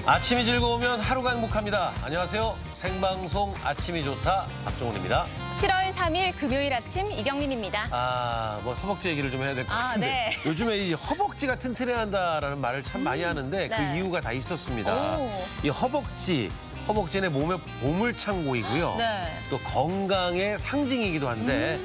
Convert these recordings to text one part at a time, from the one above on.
아침이 즐거우면 하루가 행복합니다. 안녕하세요. 생방송 아침이 좋다 박종훈입니다. 7월 3일 금요일 아침 이경림입니다. 뭐 허벅지 얘기를 좀 해야 될 것 같은데 네. 요즘에 이 허벅지가 튼튼해야 한다라는 말을 참 많이 하는데 그 네. 이유가 다 있었습니다. 오. 이 허벅지는 몸의 보물창고이고요. 네. 또 건강의 상징이기도 한데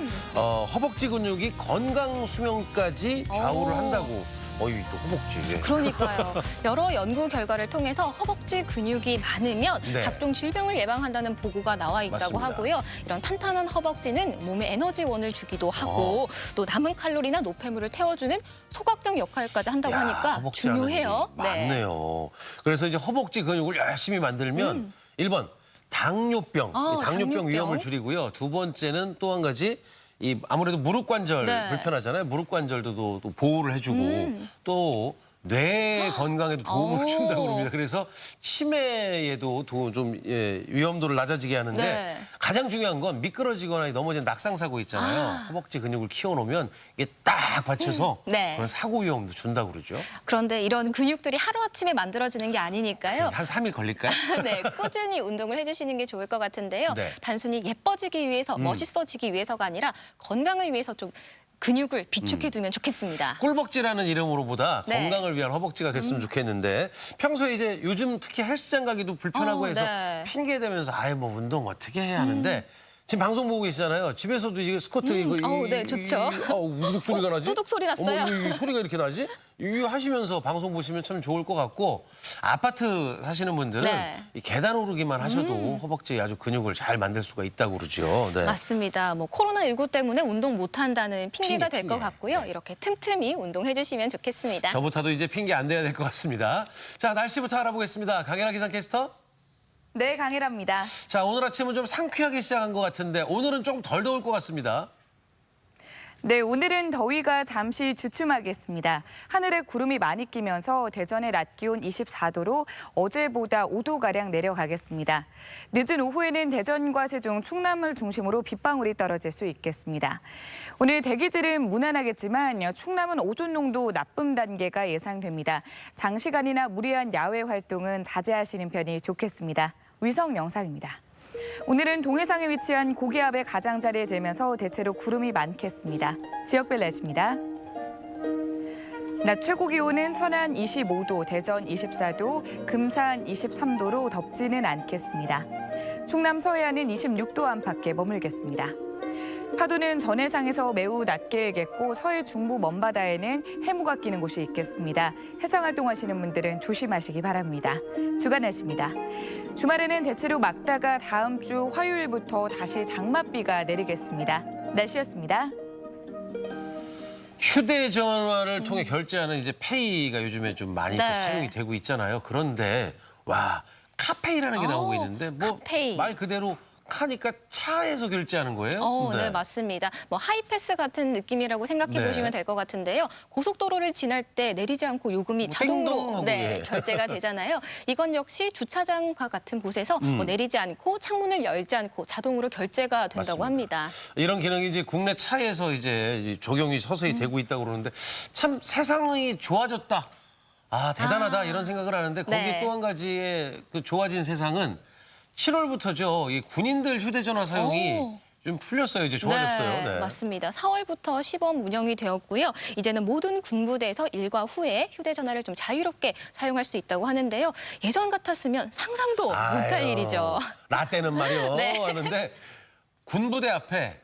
허벅지 근육이 건강 수명까지 좌우를 오. 한다고. 또 허벅지. 예. 그러니까요. 여러 연구 결과를 통해서 허벅지 근육이 많으면 네. 각종 질병을 예방한다는 보고가 나와 있다고 맞습니다. 하고요. 이런 탄탄한 허벅지는 몸에 에너지원을 주기도 하고 또 남은 칼로리나 노폐물을 태워주는 소각장 역할까지 한다고 하니까 허벅지라는 중요해요. 일이 많네요. 그래서 이제 허벅지 근육을 열심히 만들면 1번 당뇨병, 이 당뇨병 당뇨병. 위험을 줄이고요. 두 번째는 또 한 가지 이 아무래도 무릎 관절 네. 불편하잖아요. 무릎 관절도 또 보호를 해주고 또 뇌 건강에도 도움을 준다고 합니다. 그래서 치매에도 좀 위험도를 낮아지게 하는데 네. 가장 중요한 건 미끄러지거나 넘어지는 낙상 사고 있잖아요. 허벅지 근육을 키워놓으면 이게 딱 받쳐서 네. 그런 사고 위험도 준다고 그러죠. 그런데 이런 근육들이 하루아침에 만들어지는 게 아니니까요. 한 3일 걸릴까요? 네, 꾸준히 운동을 해주시는 게 좋을 것 같은데요. 네. 단순히 예뻐지기 위해서, 멋있어지기 위해서가 아니라 건강을 위해서 좀 근육을 비축해두면 좋겠습니다. 꿀벅지라는 이름으로보다 네. 건강을 위한 허벅지가 됐으면 좋겠는데 평소에 이제 요즘 특히 헬스장 가기도 불편하고 해서 네. 핑계 대면서 뭐 운동 어떻게 해야 하는데 지금 방송 보고 계시잖아요. 집에서도 이게 스쿼트 이거 네, 좋죠. 우둑 소리가 나지? 뚜둑 소리 났어요. 어머, 이 소리가 이렇게 나지? 이거 하시면서 방송 보시면 참 좋을 것 같고 아파트 사시는 분들은 네. 이 계단 오르기만 하셔도 허벅지에 아주 근육을 잘 만들 수가 있다고 그러죠. 네. 맞습니다. 코로나19 때문에 운동 못한다는 핑계가 될 것 핑계. 같고요. 이렇게 틈틈이 운동해주시면 좋겠습니다. 저부터도 이제 핑계 안 대야 될 것 같습니다. 자, 날씨부터 알아보겠습니다. 강혜라 기상캐스터. 네, 강혜라입니다. 자, 오늘 아침은 좀 상쾌하게 시작한 것 같은데 오늘은 좀 덜 더울 것 같습니다. 네, 오늘은 더위가 잠시 주춤하겠습니다. 하늘에 구름이 많이 끼면서 대전의 낮 기온 24도로 어제보다 5도가량 내려가겠습니다. 늦은 오후에는 대전과 세종, 충남을 중심으로 빗방울이 떨어질 수 있겠습니다. 오늘 대기질은 무난하겠지만 충남은 오존 농도 나쁨 단계가 예상됩니다. 장시간이나 무리한 야외 활동은 자제하시는 편이 좋겠습니다. 위성 영상입니다. 오늘은 동해상에 위치한 고기압의 가장자리에 들면서 대체로 구름이 많겠습니다. 지역별 날씨입니다. 낮 최고 기온은 천안 25도, 대전 24도, 금산 23도로 덥지는 않겠습니다. 충남 서해안은 26도 안팎에 머물겠습니다. 파도는 전해상에서 매우 낮게 일겠고 서해 중부 먼바다에는 해무가 끼는 곳이 있겠습니다. 해상활동하시는 분들은 조심하시기 바랍니다. 주간 날씨입니다. 주말에는 대체로 맑다가 다음 주 화요일부터 다시 장맛비가 내리겠습니다. 날씨였습니다. 휴대전화를 통해 결제하는 이제 페이가 요즘에 좀 많이 또 네. 사용이 되고 있잖아요. 그런데 카페이라는 게 나오고 있는데 카페이. 말 그대로 카니까 차에서 결제하는 거예요? 네, 맞습니다. 하이패스 같은 느낌이라고 생각해 네. 보시면 될 것 같은데요. 고속도로를 지날 때 내리지 않고 요금이 자동으로 띵동하고, 예. 결제가 되잖아요. 이건 역시 주차장과 같은 곳에서 내리지 않고 창문을 열지 않고 자동으로 결제가 된다고 맞습니다. 합니다. 이런 기능이 이제 국내 차에서 이제 적용이 서서히 되고 있다고 그러는데 참 세상이 좋아졌다. 대단하다 이런 생각을 하는데 거기에 네. 또 한 가지의 그 좋아진 세상은 7월부터죠. 이 군인들 휴대전화 사용이 좀 풀렸어요. 이제 좋아졌어요. 네, 맞습니다. 4월부터 시범 운영이 되었고요. 이제는 모든 군부대에서 일과 후에 휴대전화를 좀 자유롭게 사용할 수 있다고 하는데요. 예전 같았으면 상상도 못할 일이죠. 라떼는 말이요. 네. 하는데 군부대 앞에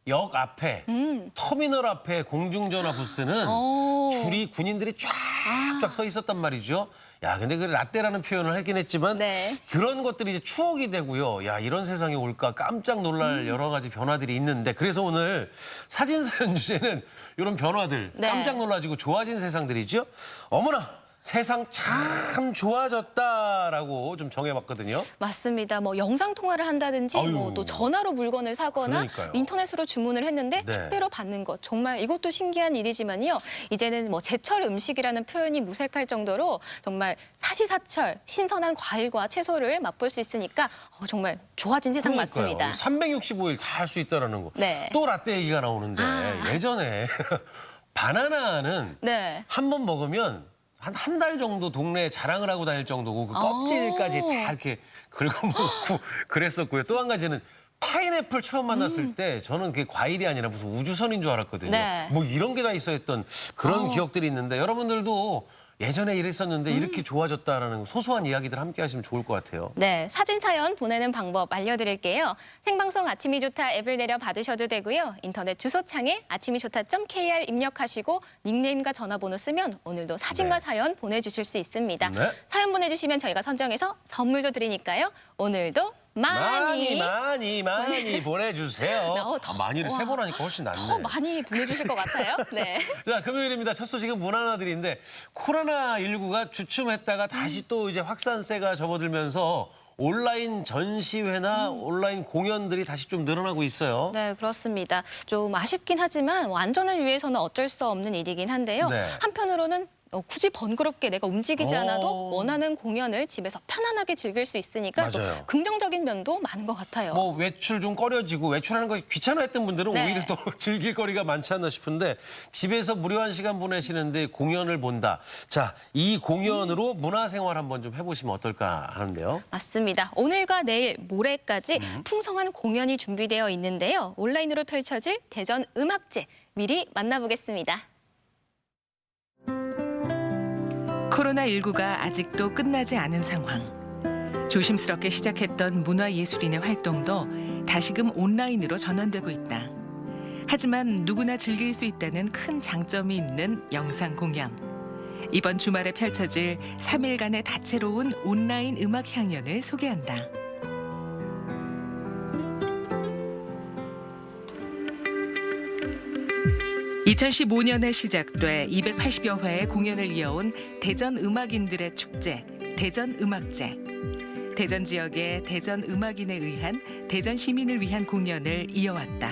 역 앞에 터미널 앞에 공중전화 부스는 줄이 군인들이 쫙쫙 서 있었단 말이죠. 근데 그 라떼라는 표현을 하긴 했지만 네. 그런 것들이 이제 추억이 되고요. 이런 세상이 올까 깜짝 놀랄 여러 가지 변화들이 있는데 그래서 오늘 사진사연 주제는 이런 변화들 네. 깜짝 놀라지고 좋아진 세상들이죠. 어머나 세상 참 좋아졌다라고 좀 정해봤거든요. 맞습니다. 영상 통화를 한다든지 아유. 또 전화로 물건을 사거나 그러니까요. 인터넷으로 주문을 했는데 네. 택배로 받는 것 정말 이것도 신기한 일이지만요. 이제는 제철 음식이라는 표현이 무색할 정도로 정말 사시사철 신선한 과일과 채소를 맛볼 수 있으니까 정말 좋아진 세상 맞습니다. 365일 다 할 수 있다라는 거. 네. 또 라떼 얘기가 나오는데 예전에 바나나는 네. 한 번 먹으면 한 달 정도 동네에 자랑을 하고 다닐 정도고 그 껍질까지 다 이렇게 긁어먹고 그랬었고요. 또 한 가지는 파인애플 처음 만났을 때 저는 그게 과일이 아니라 무슨 우주선인 줄 알았거든요. 네. 뭐 이런 게 다 있어 했던 그런 기억들이 있는데 여러분들도 예전에 이랬었는데 이렇게 좋아졌다라는 소소한 이야기들 함께 하시면 좋을 것 같아요. 네, 사진 사연 보내는 방법 알려드릴게요. 생방송 아침이 좋다 앱을 내려 받으셔도 되고요. 인터넷 주소창에 아침이좋다.kr 입력하시고 닉네임과 전화번호 쓰면 오늘도 사진과 네. 사연 보내주실 수 있습니다. 네. 사연 보내주시면 저희가 선정해서 선물도 드리니까요. 오늘도 많이 보내주세요. 더, 많이를 와, 3번 하니까 훨씬 낫네. 더 많이 보내주실 것 같아요. 네. 자, 금요일입니다. 첫 소식은 문화나들인데 코로나19가 주춤했다가 다시 또 이제 확산세가 접어들면서 온라인 전시회나 온라인 공연들이 다시 좀 늘어나고 있어요. 네, 그렇습니다. 좀 아쉽긴 하지만 안전을 위해서는 어쩔 수 없는 일이긴 한데요. 네. 한편으로는 굳이 번거롭게 내가 움직이지 않아도 오. 원하는 공연을 집에서 편안하게 즐길 수 있으니까 또 맞아요. 긍정적인 면도 많은 것 같아요. 뭐 외출 좀 꺼려지고 외출하는 거 귀찮아했던 분들은 네. 오히려 더 즐길 거리가 많지 않나 싶은데 집에서 무료한 시간 보내시는데 공연을 본다. 자, 이 공연으로 문화생활 한번 좀 해보시면 어떨까 하는데요. 맞습니다. 오늘과 내일, 모레까지 풍성한 공연이 준비되어 있는데요. 온라인으로 펼쳐질 대전 음악제 미리 만나보겠습니다. 코로나19가 아직도 끝나지 않은 상황. 조심스럽게 시작했던 문화예술인의 활동도 다시금 온라인으로 전환되고 있다. 하지만 누구나 즐길 수 있다는 큰 장점이 있는 영상 공연. 이번 주말에 펼쳐질 3일간의 다채로운 온라인 음악 향연을 소개한다. (2015년에) 시작돼 280여 회의 공연을 이어온 대전 음악인들의 축제, 대전 음악제. 대전 지역의 대전 음악인에 의한 대전 시민을 위한 공연을 이어왔다.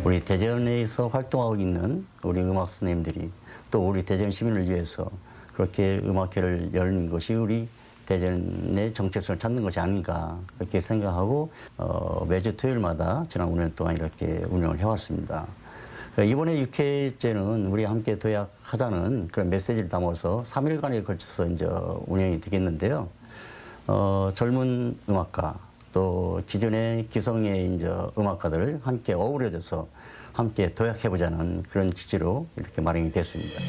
우리 대전에서 활동하고 있는 우리 음악 선생님들이 또 우리 대전 시민을 위해서 그렇게 음악회를 열는 것이 우리 대전의 정체성을 찾는 것이 아닌가 그렇게 생각하고 매주 토요일마다 지난 5년 동안 이렇게 운영을 해왔습니다. 이번에 6회째는 우리 함께 도약하자는 그런 메시지를 담아서 3일간에 걸쳐서 이제 운영이 되겠는데요. 젊은 음악가 또 기존의 기성의 이제 음악가들을 함께 어우러져서 함께 도약해보자는 그런 취지로 이렇게 마련이 됐습니다.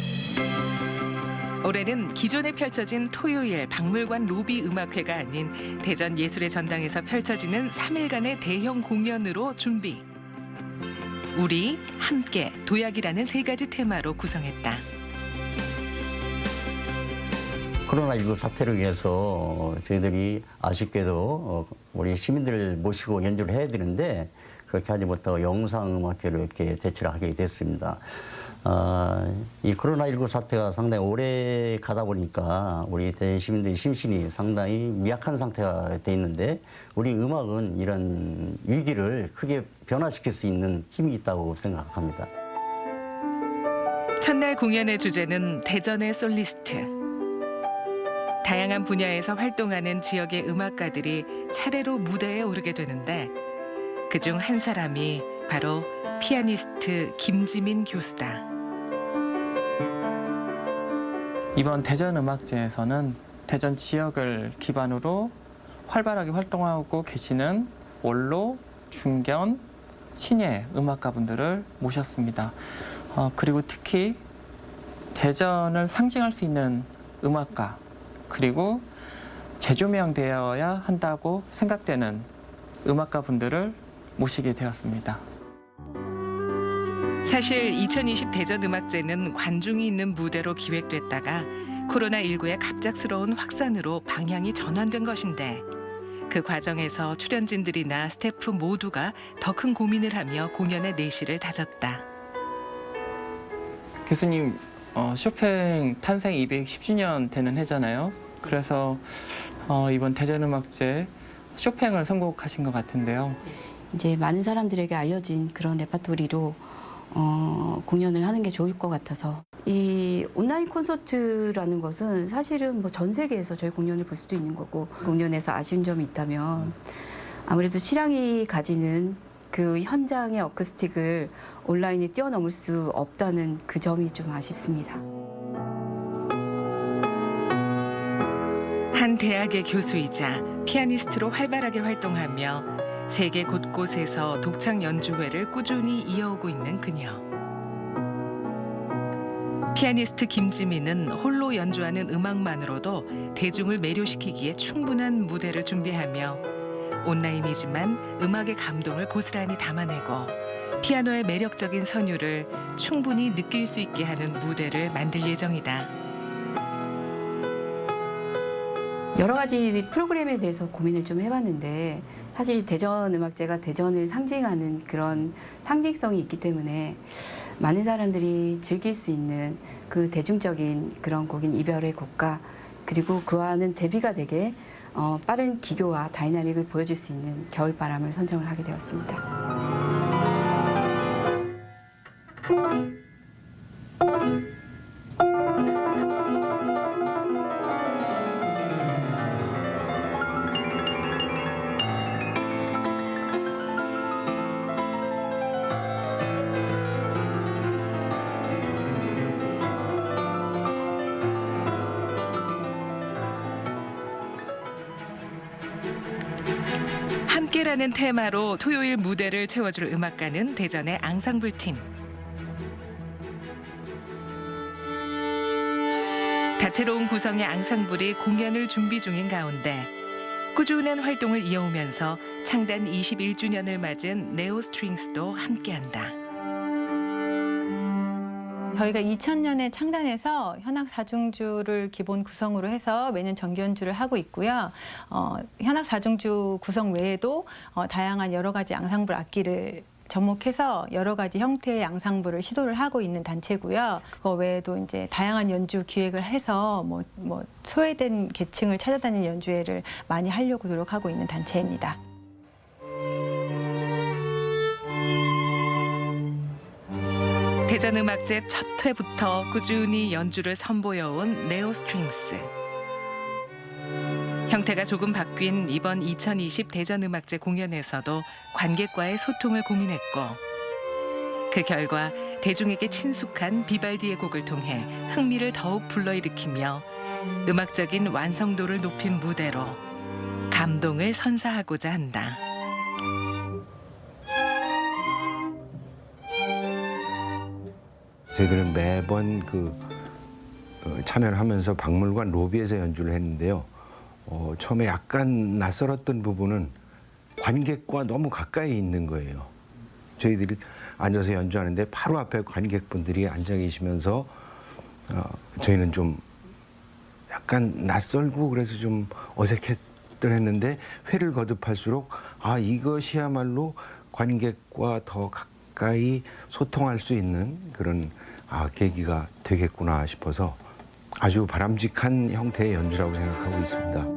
올해는 기존에 펼쳐진 토요일 박물관 로비 음악회가 아닌 대전 예술의 전당에서 펼쳐지는 3일간의 대형 공연으로 준비. 우리 함께 도약이라는 3가지 테마로 구성했다. 코로나19 사태로 인해서 저희들이 아쉽게도 우리 시민들을 모시고 연주를 해야 되는데 그렇게 하지 못하고 영상음악회로 이렇게 대체를 하게 됐습니다. 이 코로나19 사태가 상당히 오래 가다 보니까 우리 대전 시민들의 심신이 상당히 미약한 상태가 돼 있는데 우리 음악은 이런 위기를 크게 변화시킬 수 있는 힘이 있다고 생각합니다. 첫날 공연의 주제는 대전의 솔리스트. 다양한 분야에서 활동하는 지역의 음악가들이 차례로 무대에 오르게 되는데 그중 한 사람이 바로 피아니스트 김지민 교수다. 이번 대전음악제에서는 대전 지역을 기반으로 활발하게 활동하고 계시는 원로, 중견, 신예 음악가분들을 모셨습니다. 그리고 특히 대전을 상징할 수 있는 음악가 그리고 재조명되어야 한다고 생각되는 음악가분들을 모시게 되었습니다. 사실 2020 대전음악제는 관중이 있는 무대로 기획됐다가 코로나19의 갑작스러운 확산으로 방향이 전환된 것인데 그 과정에서 출연진들이나 스태프 모두가 더 큰 고민을 하며 공연의 내실을 다졌다. 교수님, 쇼팽 탄생 210주년 되는 해잖아요. 그래서 이번 대전음악제 쇼팽을 선곡하신 것 같은데요. 이제 많은 사람들에게 알려진 그런 레파토리로 공연을 하는 게 좋을 것 같아서 이 온라인 콘서트라는 것은 사실은 뭐 전 세계에서 저희 공연을 볼 수도 있는 거고 공연에서 아쉬운 점이 있다면 아무래도 실황이 가지는 그 현장의 어쿠스틱을 온라인에 뛰어넘을 수 없다는 그 점이 좀 아쉽습니다. 한 대학의 교수이자 피아니스트로 활발하게 활동하며 세계 곳곳에서 독창 연주회를 꾸준히 이어오고 있는 그녀. 피아니스트 김지민은 홀로 연주하는 음악만으로도 대중을 매료시키기에 충분한 무대를 준비하며 온라인이지만 음악의 감동을 고스란히 담아내고 피아노의 매력적인 선율을 충분히 느낄 수 있게 하는 무대를 만들 예정이다. 여러 가지 프로그램에 대해서 고민을 좀 해봤는데 사실 대전음악제가 대전을 상징하는 그런 상징성이 있기 때문에 많은 사람들이 즐길 수 있는 그 대중적인 그런 곡인 이별의 곡과 그리고 그와는 대비가 되게 빠른 기교와 다이나믹을 보여줄 수 있는 겨울바람을 선정을 하게 되었습니다. 함께라는 테마로 토요일 무대를 채워줄 음악가는 대전의 앙상블 팀. 다채로운 구성의 앙상블이 공연을 준비 중인 가운데 꾸준한 활동을 이어오면서 창단 21주년을 맞은 네오스트링스도 함께한다. 저희가 2000년에 창단해서 현악 사중주를 기본 구성으로 해서 매년 정기 연주를 하고 있고요. 현악 사중주 구성 외에도 다양한 여러 가지 앙상블 악기를 접목해서 여러 가지 형태의 앙상블을 시도를 하고 있는 단체고요. 그거 외에도 이제 다양한 연주 기획을 해서 뭐 소외된 계층을 찾아다니는 연주회를 많이 하려고 노력하고 있는 단체입니다. 대전음악제 첫 회부터 꾸준히 연주를 선보여온 네오스트링스. 형태가 조금 바뀐 이번 2020 대전음악제 공연에서도 관객과의 소통을 고민했고 그 결과 대중에게 친숙한 비발디의 곡을 통해 흥미를 더욱 불러일으키며 음악적인 완성도를 높인 무대로 감동을 선사하고자 한다. 저희들은 매번 참여를 하면서 박물관 로비에서 연주를 했는데요. 처음에 약간 낯설었던 부분은 관객과 너무 가까이 있는 거예요. 저희들이 앉아서 연주하는데 바로 앞에 관객분들이 앉아 계시면서 저희는 좀 약간 낯설고 그래서 좀 어색했던 회를 거듭할수록 이것이야말로 관객과 더 가까이 소통할 수 있는 그런 계기가 되겠구나 싶어서 아주 바람직한 형태의 연주라고 생각하고 있습니다.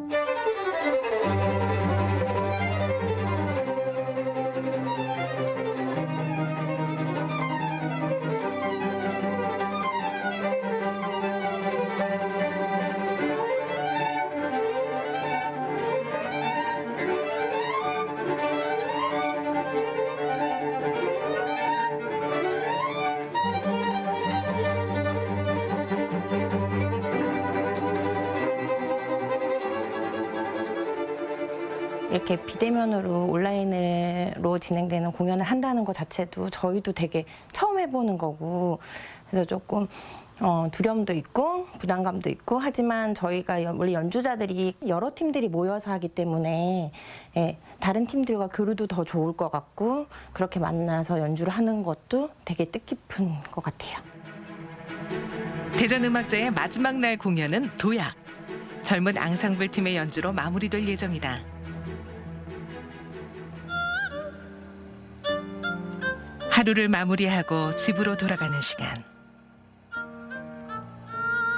이렇게 비대면으로 온라인으로 진행되는 공연을 한다는 것 자체도 저희도 되게 처음 해보는 거고 그래서 조금 두려움도 있고 부담감도 있고 하지만 저희가 원래 연주자들이 여러 팀들이 모여서 하기 때문에 다른 팀들과 교류도 더 좋을 것 같고 그렇게 만나서 연주를 하는 것도 되게 뜻깊은 것 같아요. 대전음악제의 마지막 날 공연은 도약. 젊은 앙상블 팀의 연주로 마무리될 예정이다. 하루를 마무리하고 집으로 돌아가는 시간.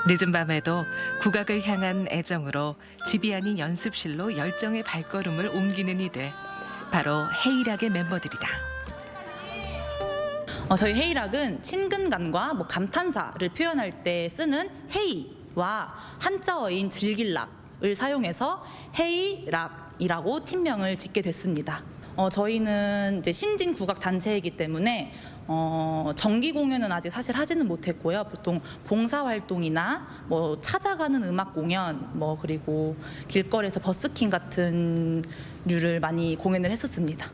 늦은 밤에도 국악을 향한 애정으로 집이 아닌 연습실로 열정의 발걸음을 옮기는 이들. 바로 헤이락의 멤버들이다. 저희 헤이락은 친근감과 감탄사를 표현할 때 쓰는 헤이와 한자어인 즐길락을 사용해서 헤이락이라고 팀명을 짓게 됐습니다. 저희는 이제 신진 국악 단체이기 때문에 정기 공연은 아직 사실 하지는 못했고요. 보통 봉사 활동이나 뭐 찾아가는 음악 공연, 뭐 그리고 길거리에서 버스킹 같은 류를 많이 공연을 했었습니다.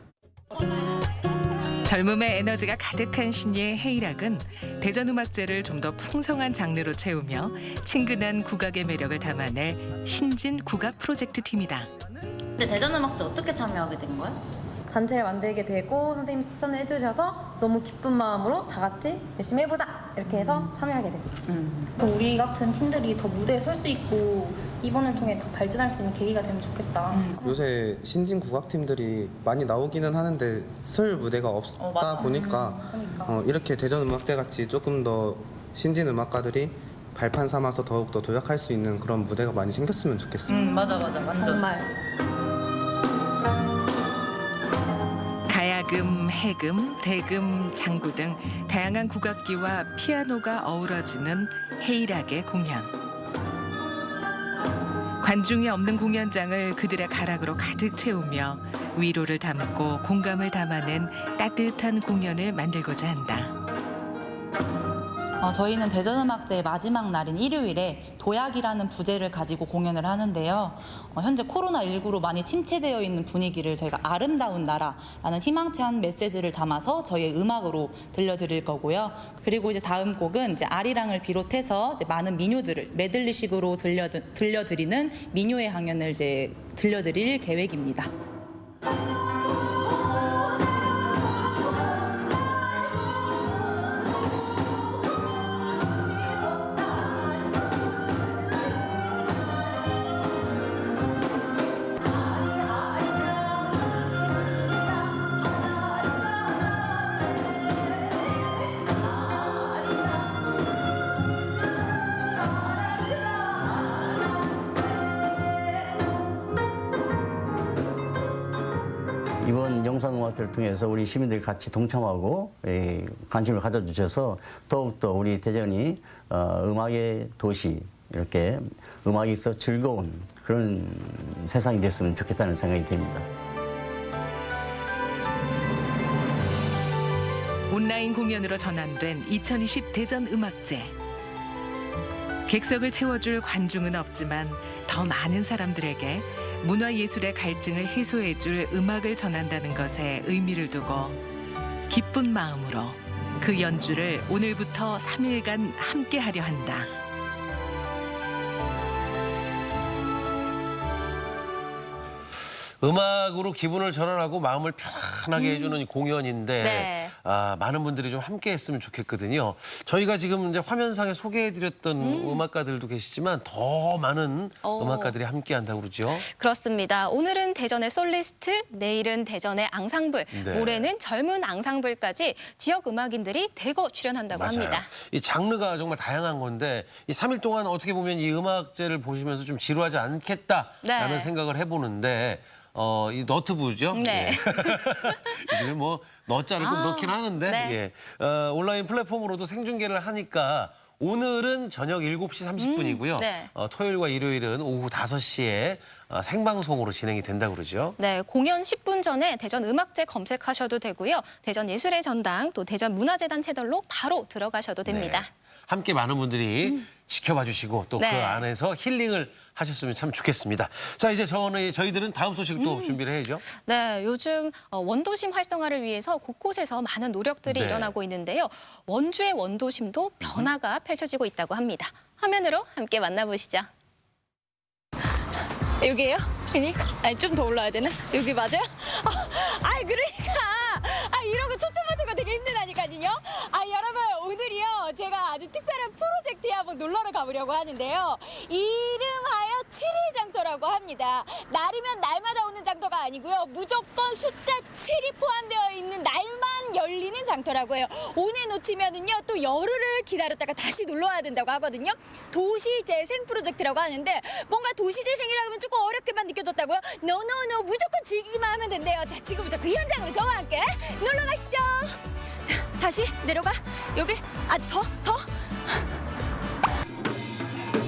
젊음의 에너지가 가득한 신예의 헤이락은 대전음악제를 좀 더 풍성한 장르로 채우며 친근한 국악의 매력을 담아낼 신진 국악 프로젝트 팀이다. 근데 대전음악제 어떻게 참여하게 된 거예요? 단체를 만들게 되고 선생님이 추천을 해주셔서 너무 기쁜 마음으로 다 같이 열심히 해보자 이렇게 해서 참여하게 됐지. 또 우리 같은 팀들이 더 무대에 설 수 있고 이번을 통해 더 발전할 수 있는 계기가 되면 좋겠다. 요새 신진 국악팀들이 많이 나오기는 하는데 설 무대가 없다 보니까 이렇게 대전음악제 같이 조금 더 신진 음악가들이 발판 삼아서 더욱더 도약할 수 있는 그런 무대가 많이 생겼으면 좋겠어요. 맞아 완전. 정말. 가야금, 해금, 대금, 장구 등 다양한 국악기와 피아노가 어우러지는 헤이락의 공연. 관중이 없는 공연장을 그들의 가락으로 가득 채우며 위로를 담고 공감을 담아낸 따뜻한 공연을 만들고자 한다. 저희는 대전음악제의 마지막 날인 일요일에 도약이라는 부제를 가지고 공연을 하는데요. 현재 코로나19로 많이 침체되어 있는 분위기를 저희가 아름다운 나라라는 희망찬 메시지를 담아서 저희의 음악으로 들려드릴 거고요. 그리고 이제 다음 곡은 이제 아리랑을 비롯해서 이제 많은 민요들을 메들리식으로 들려드리는 민요의 항연을 이제 들려드릴 계획입니다. 이번 영상음악회를 통해서 우리 시민들이 같이 동참하고 관심을 가져주셔서 더욱더 우리 대전이 음악의 도시, 이렇게 음악이 있어 즐거운 그런 세상이 됐으면 좋겠다는 생각이 듭니다. 온라인 공연으로 전환된 2020 대전음악제. 객석을 채워줄 관중은 없지만 더 많은 사람들에게 문화예술의 갈증을 해소해줄 음악을 전한다는 것에 의미를 두고 기쁜 마음으로 그 연주를 오늘부터 3일간 함께하려 한다. 음악으로 기분을 전환하고 마음을 편안하게 해주는 공연인데 네. 많은 분들이 좀 함께했으면 좋겠거든요. 저희가 지금 이제 화면상에 소개해드렸던 음악가들도 계시지만 더 많은 음악가들이 함께한다고 그러죠. 그렇습니다. 오늘은 대전의 솔리스트, 내일은 대전의 앙상블, 네. 모레는 젊은 앙상블까지 지역 음악인들이 대거 출연한다고 맞아요. 합니다. 이 장르가 정말 다양한 건데 이 3일 동안 어떻게 보면 이 음악제를 보시면서 좀 지루하지 않겠다라는 네. 생각을 해보는데 이 너트브죠? 네. 요즘에 뭐 너자를 꼭 넣긴 하는데 네. 온라인 플랫폼으로도 생중계를 하니까 오늘은 저녁 7시 30분이고요. 네. 토요일과 일요일은 오후 5시에 생방송으로 진행이 된다고 그러죠. 네, 공연 10분 전에 대전 음악제 검색하셔도 되고요. 대전 예술의 전당, 또 대전 문화재단 채널로 바로 들어가셔도 됩니다. 네. 함께 많은 분들이 지켜봐 주시고 또 그 네. 안에서 힐링을 하셨으면 참 좋겠습니다. 자, 이제 저희들은 다음 소식도 준비를 해야죠. 네, 요즘 원도심 활성화를 위해서 곳곳에서 많은 노력들이 네. 일어나고 있는데요. 원주의 원도심도 변화가 펼쳐지고 있다고 합니다. 화면으로 함께 만나보시죠. 여기예요? 괜히? 아니 좀 더 올라야 되나? 여기 맞아요? 그러니까 이러고 초점 맞은 거 되게 힘들다니까요. 여러분 오늘이요 제가 아주 특별한 프로젝트에 한번 놀러를 가보려고 하는데요. 이름하여 7일 장터라고 합니다. 날이면 날마다 오는 장터가 아니고요. 무조건 숫자 7이 포함되어 있는 날만 열리는 장터라고 해요. 오늘 놓치면은요 또 열흘을 기다렸다가 다시 놀러 와야 된다고 하거든요. 도시재생 프로젝트라고 하는데 뭔가 도시재생이라고 하면 조금 어렵게만 느껴졌다고요? 노노노 무조건 즐기기만 하면 된대요. 자 지금부터 그 현장으로 저와 함께 놀러 가시죠. 자 다시 내려가. 여기 아주 더.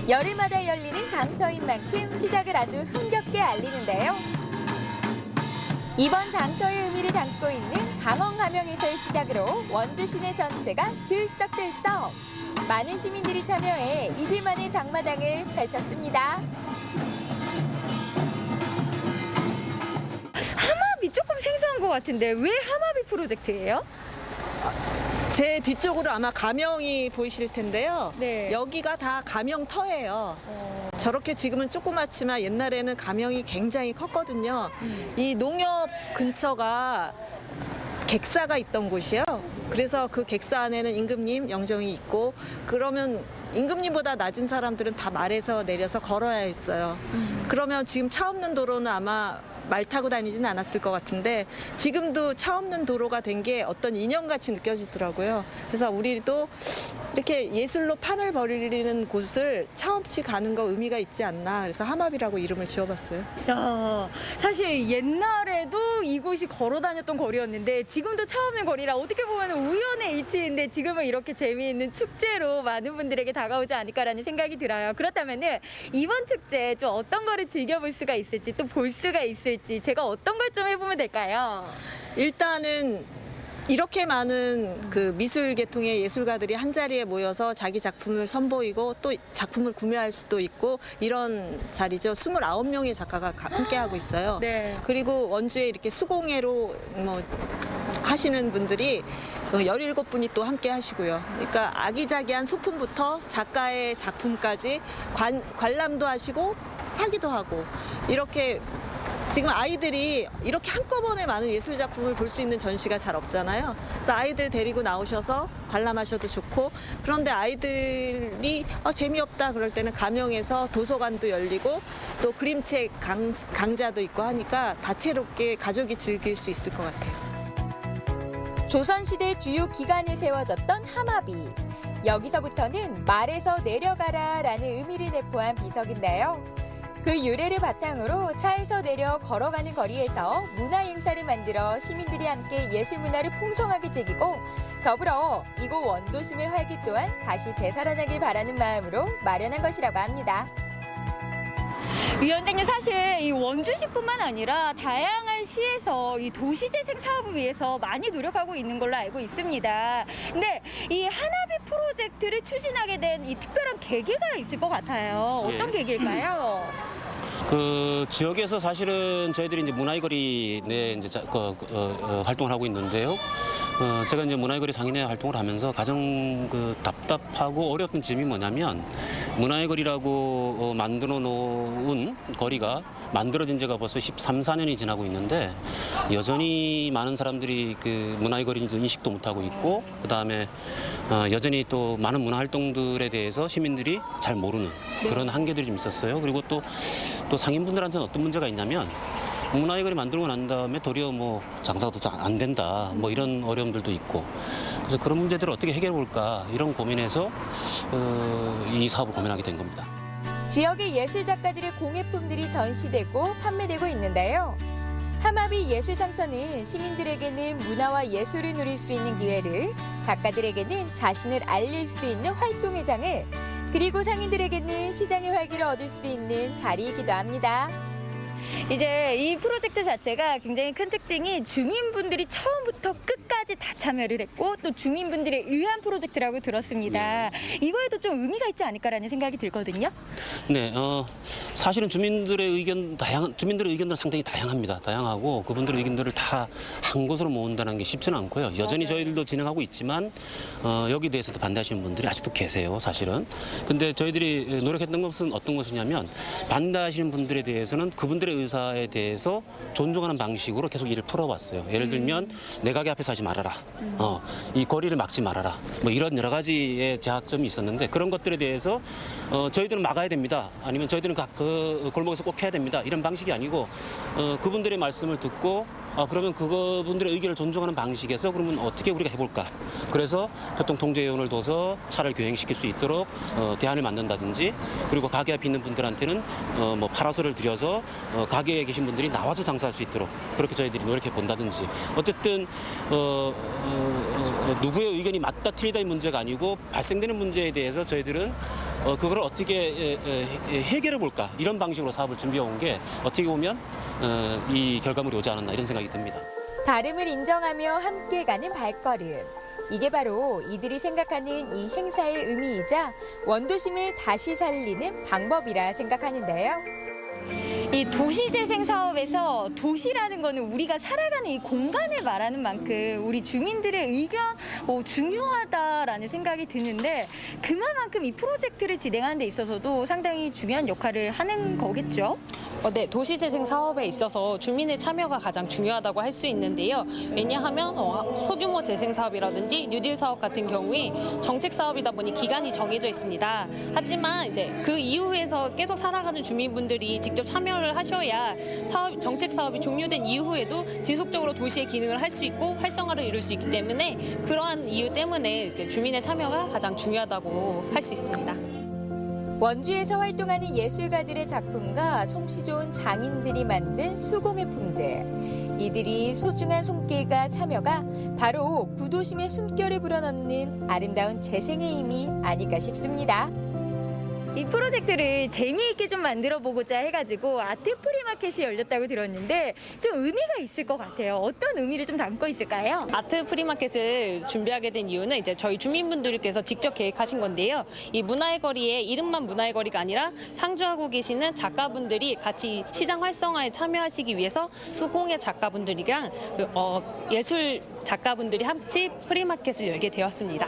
열흘마다 열리는 장터인 만큼 시작을 아주 흥겹게 알리는데요. 이번 장터의 의미를 담고 있는 강엉함영에서의 시작으로 원주 시내 전체가 들썩들썩. 많은 시민들이 참여해 이들만의 장마당을 펼쳤습니다. 하마비 조금 생소한 것 같은데 왜 하마비 프로젝트예요? 제 뒤쪽으로 아마 가명이 보이실 텐데요. 네. 여기가 다 가명터예요. 저렇게 지금은 조그맣지만 옛날에는 가명이 굉장히 컸거든요. 이 농협 근처가 객사가 있던 곳이에요. 그래서 그 객사 안에는 임금님 영정이 있고 그러면 임금님보다 낮은 사람들은 다 말에서 내려서 걸어야 했어요. 그러면 지금 차 없는 도로는 아마 말 타고 다니지는 않았을 것 같은데 지금도 차 없는 도로가 된 게 어떤 인연같이 느껴지더라고요. 그래서 우리도 이렇게 예술로 판을 벌이는 곳을 차 없이 가는 거 의미가 있지 않나. 그래서 하마비라고 이름을 지어봤어요. 야, 사실 옛날에도 이곳이 걸어 다녔던 거리였는데 지금도 차 없는 거리라 어떻게 보면 우연의 이치인데 지금은 이렇게 재미있는 축제로 많은 분들에게 다가오지 않을까라는 생각이 들어요. 그렇다면은 이번 축제 좀 어떤 거를 즐겨볼 수가 있을지 또 볼 수가 있을지 제가 어떤 걸 좀 해보면 될까요? 일단은 이렇게 많은 그 미술 계통의 예술가들이 한 자리에 모여서 자기 작품을 선보이고 또 작품을 구매할 수도 있고 이런 자리죠. 29명의 작가가 함께하고 있어요. 네. 그리고 원주에 이렇게 수공예로 뭐 하시는 분들이 17분이 또 함께 하시고요. 그러니까 아기자기한 소품부터 작가의 작품까지 관람도 하시고 사기도 하고 이렇게 지금 아이들이 이렇게 한꺼번에 많은 예술 작품을 볼 수 있는 전시가 잘 없잖아요. 그래서 아이들 데리고 나오셔서 관람하셔도 좋고 그런데 아이들이 재미없다 그럴 때는 가명에서 도서관도 열리고 또 그림책 강좌도 있고 하니까 다채롭게 가족이 즐길 수 있을 것 같아요. 조선시대 주요 기간에 세워졌던 하마비. 여기서부터는 말에서 내려가라라는 의미를 내포한 비석인데요. 그 유래를 바탕으로 차에서 내려 걸어가는 거리에서 문화 행사를 만들어 시민들이 함께 예술 문화를 풍성하게 즐기고 더불어 이곳 원도심의 활기 또한 다시 되살아나길 바라는 마음으로 마련한 것이라고 합니다. 위원장님, 사실 이 원주시뿐만 아니라 다양한 시에서 이 도시재생 사업을 위해서 많이 노력하고 있는 걸로 알고 있습니다. 근데 이 하나비 프로젝트를 추진하게 된 이 특별한 계기가 있을 것 같아요. 어떤 계기일까요? 그 지역에서 사실은 저희들이 이제 문화의 거리 내 이제 활동을 하고 있는데요. 제가 이제 문화의 거리 상인회 활동을 하면서 가장 그 답답하고 어려웠던 점이 뭐냐면 문화의 거리라고 만들어 놓은 거리가 만들어진 지가 벌써 13, 14년이 지나고 있는데 여전히 많은 사람들이 그 문화의 거리인지 인식도 못하고 있고 그다음에 여전히 또 많은 문화 활동들에 대해서 시민들이 잘 모르는 그런 한계들이 좀 있었어요. 그리고 또 상인분들한테는 어떤 문제가 있냐면 문화의 거리 만들고 난 다음에 도리어 뭐 장사가 더 잘 안 된다 뭐 이런 어려움들도 있고 그래서 그런 문제들을 어떻게 해결해 볼까 이런 고민에서 이 사업을 고민하게 된 겁니다. 지역의 예술 작가들의 공예품들이 전시되고 판매되고 있는데요. 하마비 예술장터는 시민들에게는 문화와 예술을 누릴 수 있는 기회를, 작가들에게는 자신을 알릴 수 있는 활동의 장을, 그리고 상인들에게는 시장의 활기를 얻을 수 있는 자리이기도 합니다. 이제 이 프로젝트 자체가 굉장히 큰 특징이 주민분들이 처음부터 끝까지 다 참여를 했고 또 주민분들에 의한 프로젝트라고 들었습니다. 이거에도 좀 의미가 있지 않을까라는 생각이 들거든요. 네, 사실은 주민들의 의견들은 상당히 다양합니다. 다양하고 그분들의 의견들을 다 한 곳으로 모은다는 게 쉽지는 않고요. 여전히 저희들도 진행하고 있지만 여기 대해서도 반대하시는 분들이 아직도 계세요, 사실은. 근데 저희들이 노력했던 것은 어떤 것이냐면 반대하시는 분들에 대해서는 그분들의 의사에 대해서 존중하는 방식으로 계속 일을 풀어왔어요. 예를 들면 내 가게 앞에서 하지 말아라. 이 거리를 막지 말아라. 뭐 이런 여러 가지의 제약점이 있었는데 그런 것들에 대해서 저희들은 막아야 됩니다. 아니면 저희들은 그 골목에서 꼭 해야 됩니다. 이런 방식이 아니고 그분들의 말씀을 듣고 그러면 그분들의 의견을 존중하는 방식에서 그러면 어떻게 우리가 해볼까? 그래서 교통통제위원을 둬서 차를 교행시킬 수 있도록 대안을 만든다든지 그리고 가게 앞에 있는 분들한테는 뭐 파라솔을 들여서 가게에 계신 분들이 나와서 장사할 수 있도록 그렇게 저희들이 노력해 본다든지 어쨌든 누구의 의견이 맞다 틀리다의 문제가 아니고 발생되는 문제에 대해서 저희들은 그걸 어떻게 해결해 볼까 이런 방식으로 사업을 준비해 온 게 어떻게 보면 이 결과물이 오지 않았나 이런 생각이 듭니다. 다름을 인정하며 함께 가는 발걸음. 이게 바로 이들이 생각하는 이 행사의 의미이자 원도심을 다시 살리는 방법이라 생각하는데요. 이 도시재생 사업에서 도시라는 거는 우리가 살아가는 이 공간을 말하는 만큼 우리 주민들의 의견 중요하다라는 생각이 드는데 그만큼 이 프로젝트를 진행하는 데 있어서도 상당히 중요한 역할을 하는 거겠죠? 네, 도시재생 사업에 있어서 주민의 참여가 가장 중요하다고 할 수 있는데요. 왜냐하면 소규모 재생 사업이라든지 뉴딜 사업 같은 경우에 정책 사업이다 보니 기간이 정해져 있습니다. 하지만 이제 그 이후에서 계속 살아가는 주민분들이 직접 참여를 하셔야 정책 사업이 종료된 이후에도 지속적으로 도시의 기능을 할 수 있고 활성화를 이룰 수 있기 때문에 그러한 이유 때문에 주민의 참여가 가장 중요하다고 할 수 있습니다. 원주에서 활동하는 예술가들의 작품과 솜씨 좋은 장인들이 만든 수공예품들. 이들이 소중한 손길과 참여가 바로 구도심의 숨결을 불어넣는 아름다운 재생의 힘이 아닐까 싶습니다. 이 프로젝트를 재미있게 좀 만들어 보고자 해가지고 아트 프리마켓이 열렸다고 들었는데 좀 의미가 있을 것 같아요. 어떤 의미를 좀 담고 있을까요? 아트 프리마켓을 준비하게 된 이유는 이제 저희 주민분들께서 직접 계획하신 건데요. 이 문화의 거리에 이름만 문화의 거리가 아니라 상주하고 계시는 작가분들이 같이 시장 활성화에 참여하시기 위해서 수공예 작가분들이랑 예술 작가분들이 함께 프리마켓을 열게 되었습니다.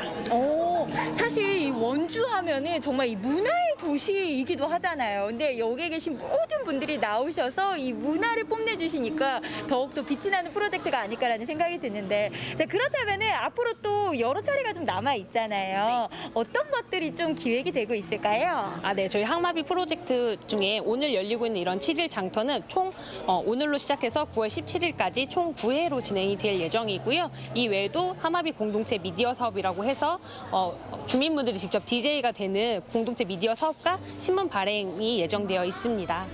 사실 이 원주 하면은 정말 이 문화의 도시이기도 하잖아요. 근데 여기에 계신 모든 분들이 나오셔서 이 문화를 뽐내주시니까 더욱더 빛이 나는 프로젝트가 아닐까라는 생각이 드는데 자, 그렇다면은 앞으로 또 여러 차례가 좀 남아 있잖아요. 어떤 것들이 좀 기획이 되고 있을까요? 네, 저희 항마비 프로젝트 중에 오늘 열리고 있는 이런 7일 장터는 총 오늘로 시작해서 9월 17일까지 총 9회로 진행이 될 예정이고요. 이 외에도 항마비 공동체 미디어 사업이라고 해서 주민분들이 직접 DJ가 되는 공동체 미디어 사업과 신문 발행이 예정되어 있습니다.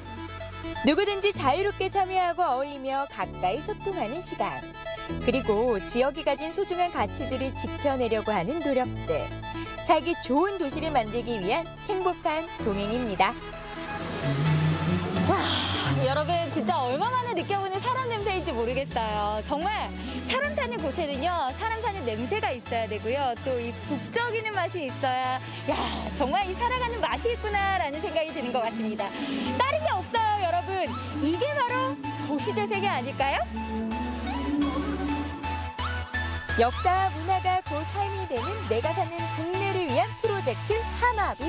누구든지 자유롭게 참여하고 어울리며 가까이 소통하는 시간. 그리고 지역이 가진 소중한 가치들을 지켜내려고 하는 노력들. 살기 좋은 도시를 만들기 위한 행복한 동행입니다. 여러분 진짜 얼마만에 느껴보는 사람 냄새인지 모르겠어요. 정말 사람 사는 곳에는요 사람 사는 냄새가 있어야 되고요 또 이 북적이는 맛이 있어야 정말 이 살아가는 맛이 있구나라는 생각이 드는 것 같습니다. 다른 게 없어요 여러분. 이게 바로 도시재생이 아닐까요? 역사와 문화가 곧 삶이 되는 내가 사는 동네를 위한 프로젝트 항마비.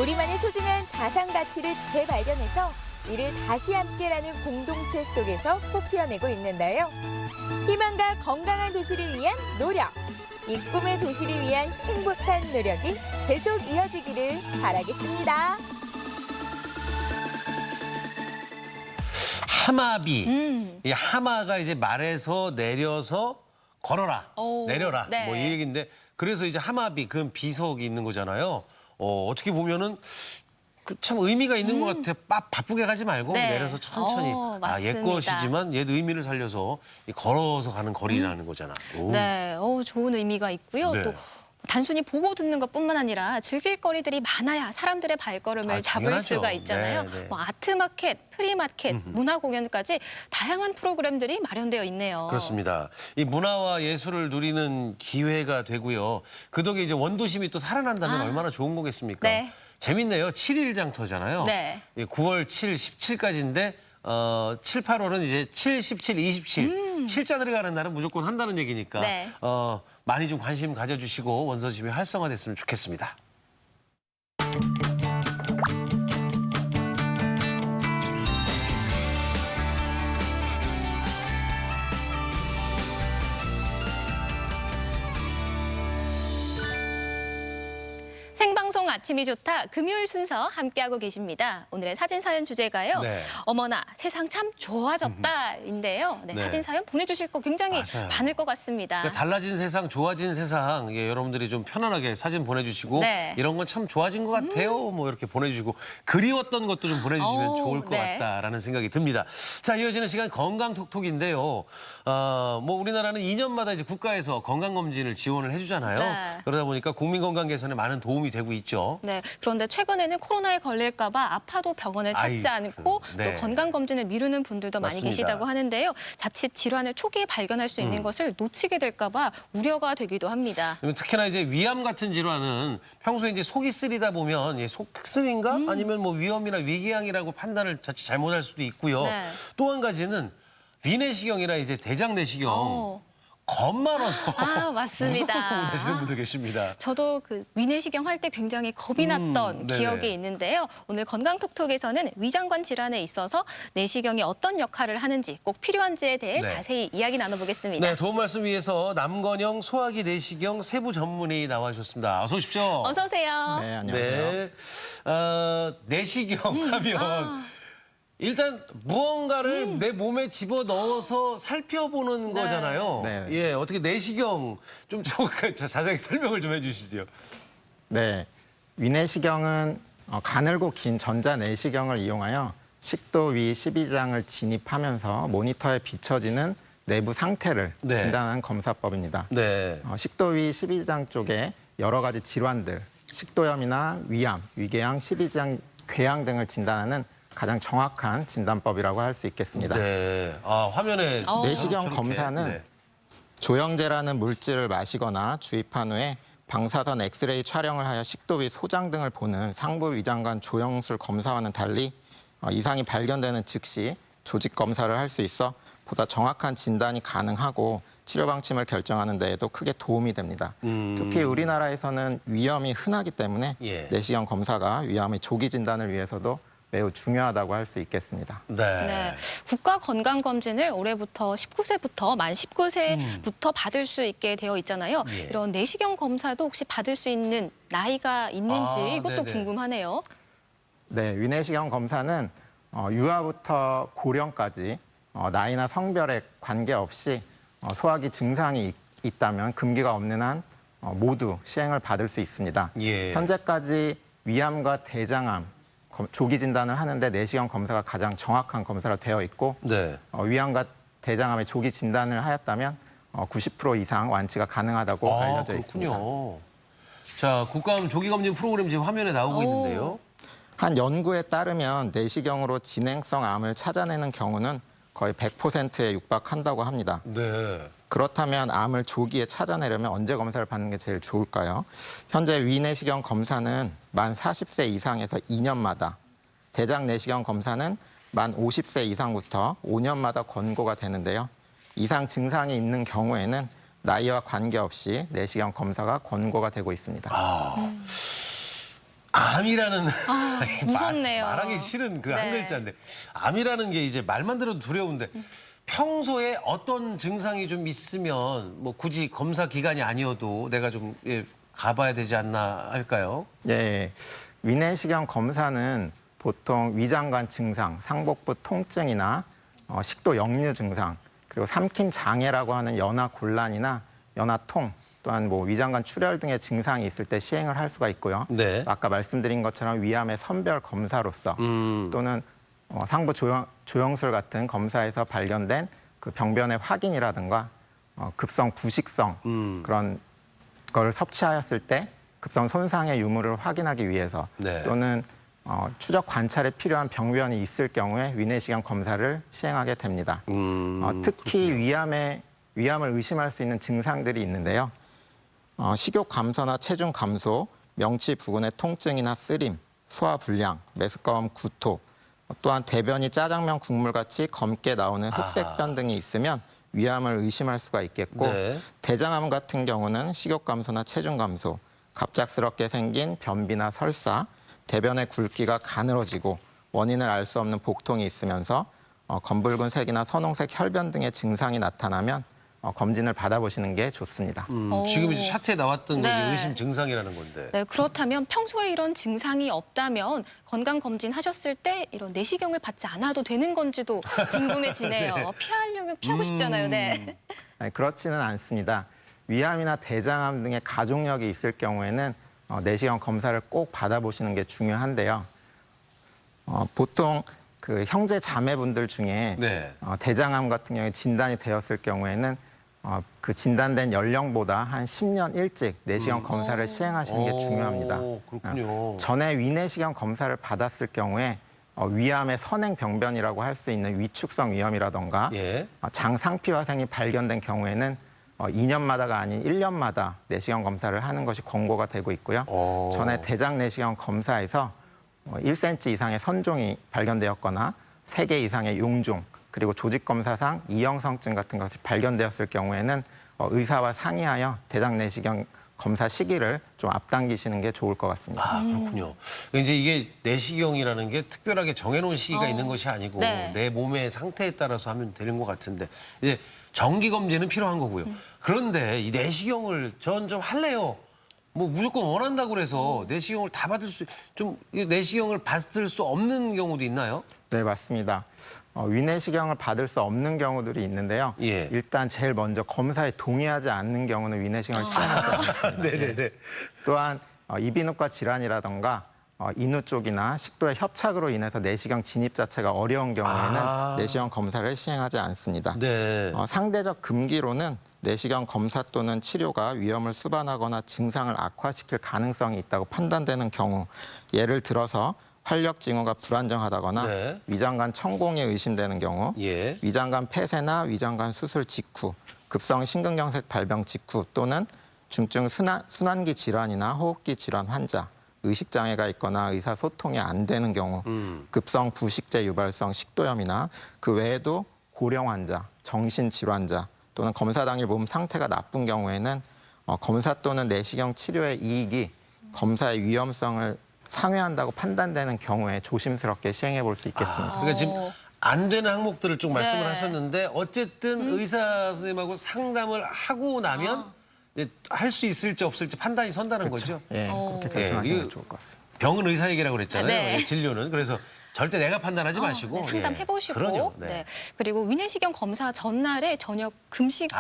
우리만의 소중한 자산 가치를 재발견해서 이를 다시 함께라는 공동체 속에서 꽃피워내고 있는데요. 희망과 건강한 도시를 위한 노력, 이 꿈의 도시를 위한 행복한 노력이 계속 이어지기를 바라겠습니다. 하마비. 이 하마가 이제 말에서 내려서 걸어라, 내려라 네. 뭐 이 얘기인데 그래서 이제 하마비 그 비석이 있는 거잖아요. 어떻게 보면은 참 의미가 있는 것 같아. 바쁘게 가지 말고 네. 내려서 천천히. 옛 것이지만 옛 의미를 살려서 걸어서 가는 거리라는 거잖아. 네, 좋은 의미가 있고요. 네. 또 단순히 보고 듣는 것뿐만 아니라 즐길 거리들이 많아야 사람들의 발걸음을 잡을 당연하죠. 수가 있잖아요. 네, 네. 뭐 아트마켓, 프리마켓, 문화 공연까지 다양한 프로그램들이 마련되어 있네요. 그렇습니다. 이 문화와 예술을 누리는 기회가 되고요. 그 덕에 이제 원도심이 또 살아난다면 얼마나 좋은 거겠습니까? 네. 재밌네요. 7일 장터잖아요. 네. 9월 7, 17까지인데 7, 8월은 이제 7, 17, 27. 7자 들어가는 날은 무조건 한다는 얘기니까 네. 많이 좀 관심 가져주시고 원서심이 활성화됐으면 좋겠습니다. 생방송 아침이 좋다 금요일 순서 함께하고 계십니다. 오늘의 사진 사연 주제가요. 네. 어머나 세상 참 좋아졌다인데요. 네, 네. 사진 사연 보내주실 거 굉장히 맞아요. 많을 것 같습니다. 그러니까 달라진 세상, 좋아진 세상, 여러분들이 좀 편안하게 사진 보내주시고 네. 이런 건 참 좋아진 것 같아요. 뭐 이렇게 보내주시고 그리웠던 것도 좀 보내주시면 좋을 것 네. 같다라는 생각이 듭니다. 자, 이어지는 시간 건강톡톡인데요. 뭐 우리나라는 2년마다 이제 국가에서 건강검진을 지원을 해주잖아요. 네. 그러다 보니까 국민 건강 개선에 많은 도움이 되고 있죠. 그렇죠. 네, 그런데 최근에는 코로나에 걸릴까 봐 아파도 병원을 찾지 않고 네. 또 건강검진을 미루는 분들도 많이 맞습니다. 계시다고 하는데요. 자칫 질환을 초기에 발견할 수 있는 것을 놓치게 될까 봐 우려가 되기도 합니다. 특히나 이제 위암 같은 질환은 평소에 이제 속이 쓰리다 보면 속쓰린가 아니면 뭐 위염이나 위궤양이라고 판단을 자칫 잘못할 수도 있고요. 네. 또 한 가지는 위내시경이나 이제 대장내시경 겁 많아서 맞습니다. 무서워서 못 하시는 분들 계십니다. 저도 그 위내시경 할 때 굉장히 겁이 났던 네네. 기억이 있는데요. 오늘 건강톡톡에서는 위장관 질환에 있어서 내시경이 어떤 역할을 하는지 꼭 필요한지에 대해 네. 자세히 이야기 나눠보겠습니다. 네, 도움 말씀 위해서 남건영 소화기 내시경 세부 전문의 나와주셨습니다. 어서 오십시오. 어서 오세요. 네, 안녕하세요. 네, 내시경 하면 일단 무언가를 내 몸에 집어 넣어서 살펴보는 거잖아요. 네. 예, 어떻게 내시경 좀 자세하게 설명을 좀 해주시죠. 네, 위내시경은 가늘고 긴 전자내시경을 이용하여 식도 위 12장을 진입하면서 모니터에 비춰지는 내부 상태를 네. 진단하는 검사법입니다. 네. 식도 위 12장 쪽에 여러 가지 질환들, 식도염이나 위암, 위궤양, 12장 궤양 등을 진단하는 가장 정확한 진단법이라고 할 수 있겠습니다. 네. 화면에 내시경 저렇게. 검사는 네. 조영제라는 물질을 마시거나 주입한 후에 방사선 엑스레이 촬영을 하여 식도 위 소장 등을 보는 상부 위장관 조영술 검사와는 달리 이상이 발견되는 즉시 조직 검사를 할 수 있어 보다 정확한 진단이 가능하고 치료 방침을 결정하는 데에도 크게 도움이 됩니다. 특히 우리나라에서는 위염이 흔하기 때문에 내시경 검사가 위암의 조기 진단을 위해서도 매우 중요하다고 할 수 있겠습니다. 네. 국가건강검진을 올해부터 19세부터 만 19세부터 받을 수 있게 되어 있잖아요. 이런 내시경 검사도 혹시 받을 수 있는 나이가 있는지 이것도 네네. 궁금하네요. 네, 위내시경 검사는 유아부터 고령까지 나이나 성별에 관계없이 소화기 증상이 있다면 금기가 없는 한 모두 시행을 받을 수 있습니다. 현재까지 위암과 대장암 조기 진단을 하는데 내시경 검사가 가장 정확한 검사로 되어 있고 위암과 대장암의 조기 진단을 하였다면 90% 이상 완치가 가능하다고 알려져 있습니다. 자, 국가암 조기검진 프로그램 지금 화면에 나오고 있는데요. 한 연구에 따르면 내시경으로 진행성 암을 찾아내는 경우는 거의 100%에 육박한다고 합니다. 네. 그렇다면 암을 조기에 찾아내려면 언제 검사를 받는 게 제일 좋을까요? 현재 위내시경 검사는 만 40세 이상에서 2년마다, 대장 내시경 검사는 만 50세 이상부터 5년마다 권고가 되는데요. 이상 증상이 있는 경우에는 나이와 관계없이 내시경 검사가 권고가 되고 있습니다. 암이라는 무섭네요. 말하기 싫은 그 한 네. 글자인데 암이라는 게 이제 말만 들어도 두려운데 평소에 어떤 증상이 좀 있으면 뭐 굳이 검사 기간이 아니어도 내가 좀 가봐야 되지 않나 할까요? 예, 위내시경 검사는 보통 위장관 증상, 상복부 통증이나 식도 역류 증상, 그리고 삼킴 장애라고 하는 연화 곤란이나 연화통, 또한 뭐 위장관 출혈 등의 증상이 있을 때 시행을 할 수가 있고요. 아까 말씀드린 것처럼 위암의 선별 검사로서 또는 상부 조영술 같은 검사에서 발견된 그 병변의 확인이라든가 급성 부식성 그런 걸 섭취하였을 때 급성 손상의 유무를 확인하기 위해서 또는 추적 관찰에 필요한 병변이 있을 경우에 위내시경 검사를 시행하게 됩니다. 특히 위암을 의심할 수 있는 증상들이 있는데요. 식욕 감소나 체중 감소, 명치 부근의 통증이나 쓰림, 소화 불량, 메스꺼움 구토, 또한 대변이 짜장면 국물같이 검게 나오는 흑색변 등이 있으면 위암을 의심할 수가 있겠고 대장암 같은 경우는 식욕 감소나 체중 감소, 갑작스럽게 생긴 변비나 설사, 대변의 굵기가 가늘어지고 원인을 알 수 없는 복통이 있으면서 검붉은 색이나 선홍색 혈변 등의 증상이 나타나면 검진을 받아보시는 게 좋습니다. 지금 이제 차트에 나왔던 게 네. 의심 증상이라는 건데. 네, 그렇다면 평소에 이런 증상이 없다면 건강검진 하셨을 때 이런 내시경을 받지 않아도 되는 건지도 궁금해지네요. 네. 피하려면 피하고 싶잖아요. 네. 아니, 그렇지는 않습니다. 위암이나 대장암 등의 가족력이 있을 경우에는 내시경 검사를 꼭 받아보시는 게 중요한데요. 보통 그 형제 자매분들 중에 대장암 같은 경우에 진단이 되었을 경우에는 그 진단된 연령보다 한 10년 일찍 내시경 검사를 시행하시는 게 중요합니다. 그렇군요. 전에 위내시경 검사를 받았을 경우에 위암의 선행병변이라고 할 수 있는 위축성 위염이라던가 장상피화생이 발견된 경우에는 2년마다가 아닌 1년마다 내시경 검사를 하는 것이 권고가 되고 있고요. 전에 대장 내시경 검사에서 1cm 이상의 선종이 발견되었거나 3개 이상의 용종, 그리고 조직검사상 이형성증 같은 것이 발견되었을 경우에는 의사와 상의하여 대장 내시경 검사 시기를 좀 앞당기시는 게 좋을 것 같습니다. 그렇군요. 이제 이게 내시경이라는 게 특별하게 정해놓은 시기가 있는 것이 아니고 내 몸의 상태에 따라서 하면 되는 것 같은데 이제 정기 검진은 필요한 거고요. 그런데 이 내시경을 전 좀 할래요. 뭐 무조건 원한다고 그래서 내시경을 다 받을 내시경을 받을 수 없는 경우도 있나요? 네, 맞습니다. 위내시경을 받을 수 없는 경우들이 있는데요. 일단 제일 먼저 검사에 동의하지 않는 경우는 위내시경을 시행하지 않습니다. 네네네. 또한 이비인후과 질환이라던가 인후 쪽이나 식도의 협착으로 인해서 내시경 진입 자체가 어려운 경우에는 내시경 검사를 시행하지 않습니다. 상대적 금기로는 내시경 검사 또는 치료가 위험을 수반하거나 증상을 악화시킬 가능성이 있다고 판단되는 경우, 예를 들어서 활력 징후가 불안정하다거나 위장관 천공이 의심되는 경우, 위장관 폐쇄나 위장관 수술 직후, 급성 심근경색 발병 직후 또는 중증 순환기 질환이나 호흡기 질환 환자, 의식장애가 있거나 의사소통이 안 되는 경우, 급성 부식제 유발성 식도염이나 그 외에도 고령 환자, 정신질환자 또는 검사 당일 몸 상태가 나쁜 경우에는 검사 또는 내시경 치료의 이익이 검사의 위험성을 상회한다고 판단되는 경우에 조심스럽게 시행해 볼 수 있겠습니다. 그러니까 지금 안 되는 항목들을 쭉 말씀을 하셨는데 어쨌든 의사 선생님하고 상담을 하고 나면 할 수 있을지 없을지 판단이 선다는 거죠? 그렇게 결정하시면 좋을 것 같습니다. 병은 의사 얘기라고 그랬잖아요. 진료는. 그래서 절대 내가 판단하지 마시고. 상담해보시고. 그리고 위내시경 검사 전날에 저녁 금식을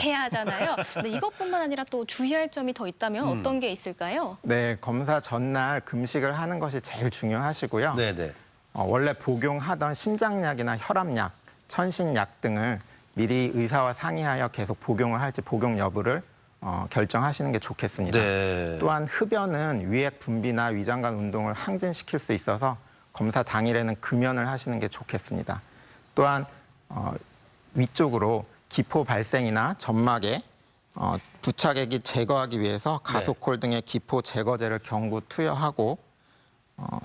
해야 하잖아요. 근데 이것뿐만 아니라 또 주의할 점이 더 있다면 어떤 게 있을까요? 네, 검사 전날 금식을 하는 것이 제일 중요하시고요. 원래 복용하던 심장약이나 혈압약, 천신약 등을 미리 의사와 상의하여 계속 복용을 할지 복용 여부를 결정하시는 게 좋겠습니다. 또한 흡연은 위액 분비나 위장관 운동을 항진시킬 수 있어서 검사 당일에는 금연을 하시는 게 좋겠습니다. 또한 위쪽으로 기포 발생이나 점막에 부착액이 제거하기 위해서 가소콜 등의 기포 제거제를 경구 투여하고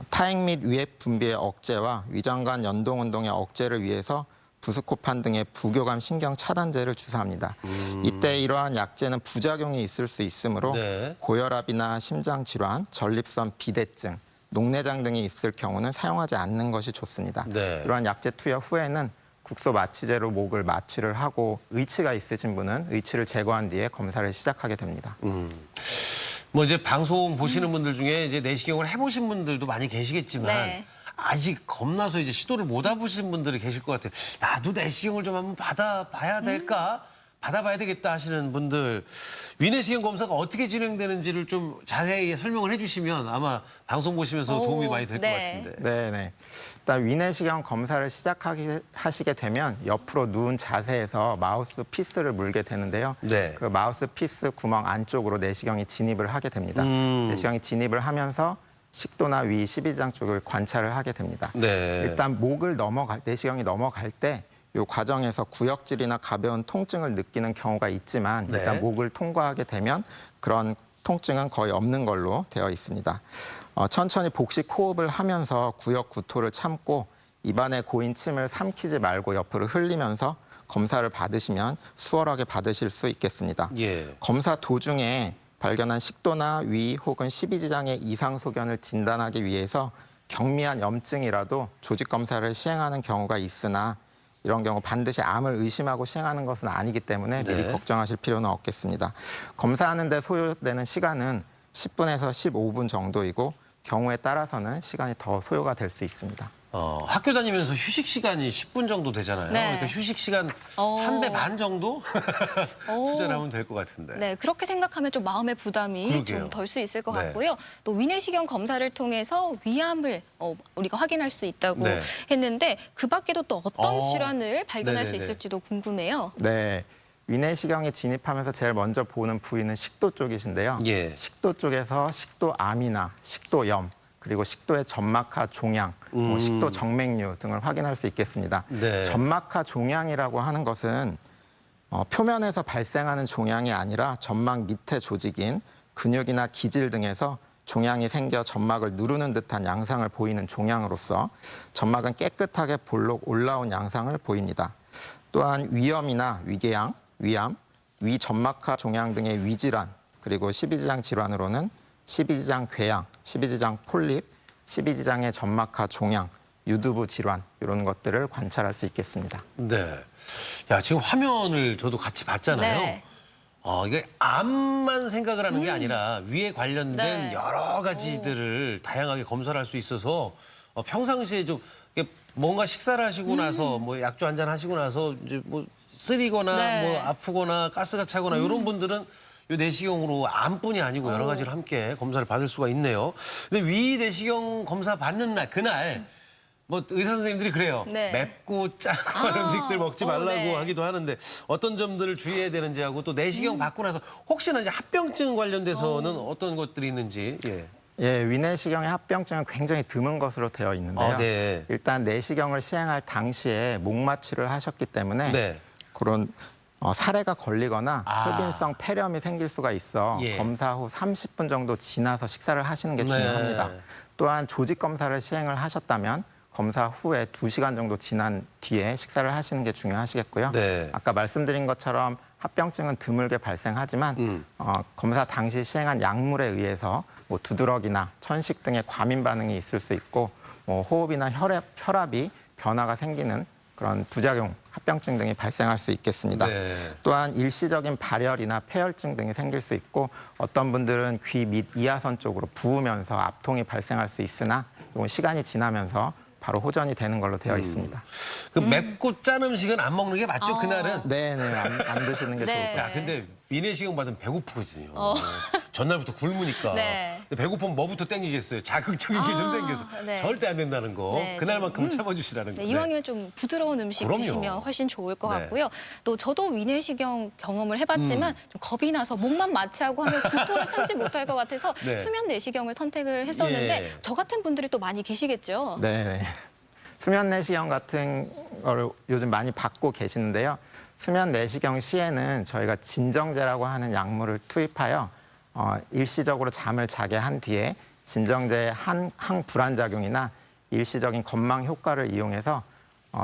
타액 및 위액 분비의 억제와 위장관 연동 운동의 억제를 위해서 부스코판 등의 부교감 신경 차단제를 주사합니다. 이때 이러한 약제는 부작용이 있을 수 있으므로 고혈압이나 심장 질환, 전립선 비대증, 녹내장 등이 있을 경우는 사용하지 않는 것이 좋습니다. 이러한 약제 투여 후에는 국소 마취제로 목을 마취를 하고 의치가 있으신 분은 의치를 제거한 뒤에 검사를 시작하게 됩니다. 뭐 이제 방송 보시는 분들 중에 이제 내시경을 해보신 분들도 많이 계시겠지만 아직 겁나서 이제 시도를 못 해보신 분들이 계실 것 같아요. 나도 내시경을 좀 한번 받아봐야 될까? 받아봐야 되겠다 하시는 분들, 위내시경 검사가 어떻게 진행되는지를 좀 자세히 설명을 해주시면 아마 방송 보시면서 도움이 많이 될 것 같은데. 네네. 일단 위내시경 검사를 하시게 되면 옆으로 누운 자세에서 마우스 피스를 물게 되는데요. 그 마우스 피스 구멍 안쪽으로 내시경이 진입을 하게 됩니다. 내시경이 진입을 하면서 식도나 위 12장 쪽을 관찰을 하게 됩니다. 일단 목을 내시경이 넘어갈 때 이 과정에서 구역질이나 가벼운 통증을 느끼는 경우가 있지만 일단 목을 통과하게 되면 그런 통증은 거의 없는 걸로 되어 있습니다. 천천히 복식 호흡을 하면서 구역 구토를 참고 입안에 고인 침을 삼키지 말고 옆으로 흘리면서 검사를 받으시면 수월하게 받으실 수 있겠습니다. 검사 도중에 발견한 식도나 위 혹은 12지장의 이상 소견을 진단하기 위해서 경미한 염증이라도 조직 검사를 시행하는 경우가 있으나 이런 경우 반드시 암을 의심하고 시행하는 것은 아니기 때문에 미리 걱정하실 필요는 없겠습니다. 검사하는 데 소요되는 시간은 10분에서 15분 정도이고 경우에 따라서는 시간이 더 소요가 될 수 있습니다. 학교 다니면서 휴식 시간이 10분 정도 되잖아요. 그러니까 휴식 시간 한 배 반 정도 투자를 하면 될 것 같은데. 네, 그렇게 생각하면 좀 마음의 부담이 좀 덜 수 있을 것 같고요. 또 위내시경 검사를 통해서 위암을 우리가 확인할 수 있다고 했는데 그 밖에도 또 어떤 질환을 발견할 수 있을지도 궁금해요. 네. 위내시경에 진입하면서 제일 먼저 보는 부위는 식도 쪽이신데요. 예. 식도 쪽에서 식도암이나 식도염, 그리고 식도의 점막하 종양, 식도 정맥류 등을 확인할 수 있겠습니다. 네. 점막하 종양이라고 하는 것은 표면에서 발생하는 종양이 아니라 점막 밑에 조직인 근육이나 기질 등에서 종양이 생겨 점막을 누르는 듯한 양상을 보이는 종양으로서 점막은 깨끗하게 볼록 올라온 양상을 보입니다. 또한 위염이나 위궤양, 위암, 위점막하 종양 등의 위질환, 그리고 십이지장 질환으로는 십이지장 궤양, 십이지장 폴립, 십이지장의 점막하 종양, 유두부 질환 이런 것들을 관찰할 수 있겠습니다. 네. 야, 지금 화면을 저도 같이 봤잖아요. 네. 이게 암만 생각을 하는 게 아니라 위에 관련된 네. 여러 가지들을 다양하게 검사를 할 수 있어서 평상시에 좀 이렇게 뭔가 식사를 하시고 나서 뭐 약주 한잔 하시고 나서 이제 뭐 쓰리거나 네. 뭐 아프거나 가스가 차거나 이런 분들은 요 내시경으로 암뿐이 아니고 여러 가지를 함께 검사를 받을 수가 있네요. 근데 위 내시경 검사 받는 날 그날 뭐 의사 선생님들이 그래요. 네. 맵고 짜고 한 음식들 먹지 말라고 네. 하기도 하는데 어떤 점들을 주의해야 되는지 하고 또 내시경 받고 나서 혹시나 이제 합병증 관련돼서는 어떤 것들이 있는지. 예. 예, 위내시경의 합병증은 굉장히 드문 것으로 되어 있는데요. 네. 일단 내시경을 시행할 당시에 목마취를 하셨기 때문에 네. 그런 사례가 걸리거나 흡인성 폐렴이 생길 수가 있어 예. 검사 후 30분 정도 지나서 식사를 하시는 게 네. 중요합니다. 또한 조직 검사를 시행을 하셨다면 검사 후에 2시간 정도 지난 뒤에 식사를 하시는 게 중요하시겠고요. 네. 아까 말씀드린 것처럼 합병증은 드물게 발생하지만 검사 당시 시행한 약물에 의해서 뭐 두드러기나 천식 등의 과민 반응이 있을 수 있고 뭐 호흡이나 혈압이 변화가 생기는 그런 부작용, 합병증 등이 발생할 수 있겠습니다. 네. 또한 일시적인 발열이나 폐혈증 등이 생길 수 있고 어떤 분들은 귀 밑 이하선 쪽으로 부으면서 압통이 발생할 수 있으나 이건 시간이 지나면서 바로 호전이 되는 걸로 되어 있습니다. 그 맵고 짠 음식은 안 먹는 게 맞죠? 그날은? 네네, 안 드시는 게 좋을 것 야, 같아요. 근데 위내시경 받으면 배고프거든요. 전날부터 굶으니까. 네. 근데 배고프면 뭐부터 땡기겠어요? 자극적인 게 좀 땡겨서. 네. 절대 안 된다는 거. 네, 그날만큼 참아주시라는 거. 네, 이왕이면 좀 부드러운 음식 그럼요. 드시면 훨씬 좋을 것 네. 같고요. 또 저도 위내시경 경험을 해봤지만 좀 겁이 나서 목만 마취하고 하면 고통을 참지 못할 것 같아서 네. 수면 내시경을 선택을 했었는데 예. 저 같은 분들이 또 많이 계시겠죠. 네. 수면 내시경 같은 거를 요즘 많이 받고 계시는데요. 수면 내시경 시에는 저희가 진정제라고 하는 약물을 투입하여 일시적으로 잠을 자게 한 뒤에 진정제의 항불안작용이나 일시적인 건망 효과를 이용해서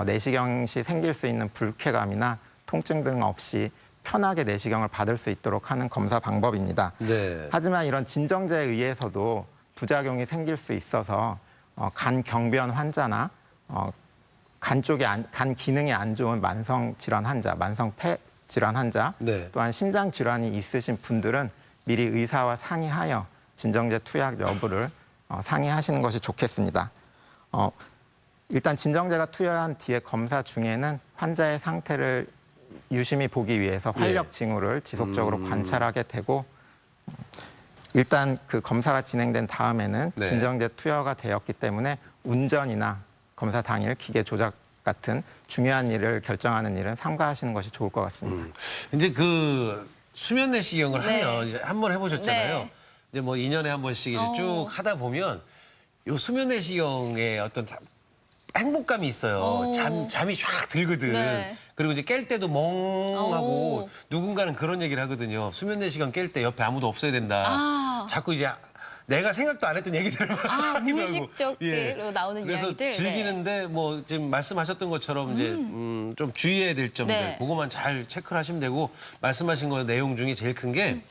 내시경 시 생길 수 있는 불쾌감이나 통증 등 없이 편하게 내시경을 받을 수 있도록 하는 검사 방법입니다. 네. 하지만 이런 진정제에 의해서도 부작용이 생길 수 있어서 간 경변 환자나 간 쪽에 간 기능이 안 좋은 만성 질환 환자, 만성 폐 질환 환자, 네. 또한 심장 질환이 있으신 분들은 미리 의사와 상의하여 진정제 투약 여부를 상의하시는 것이 좋겠습니다. 일단 진정제가 투여한 뒤에 검사 중에는 환자의 상태를 유심히 보기 위해서 활력 징후를 지속적으로 관찰하게 되고 일단 그 검사가 진행된 다음에는 네. 진정제 투여가 되었기 때문에 운전이나 검사 당일 기계 조작 같은 중요한 일을 결정하는 일은 삼가하시는 것이 좋을 것 같습니다. 이제 그 수면 내시경을 네. 하면 이제 한 번 해보셨잖아요. 네. 이제 뭐 2년에 한 번씩 이제 쭉 하다 보면 요 수면 내시경의 어떤 행복감이 있어요. 잠이 쫙 들거든. 네. 그리고 이제 깰 때도 멍하고 누군가는 그런 얘기를 하거든요. 수면 내시경 깰 때 옆에 아무도 없어야 된다. 자꾸 이제 내가 생각도 안 했던 얘기들을 막 하기도 하고. 무의식적으로 나오는 그래서 이야기들. 즐기는데 뭐 지금 말씀하셨던 것처럼 이제 좀 주의해야 될 점들 네. 그거만 잘 체크를 하시면 되고 말씀하신 거 내용 중에 제일 큰 게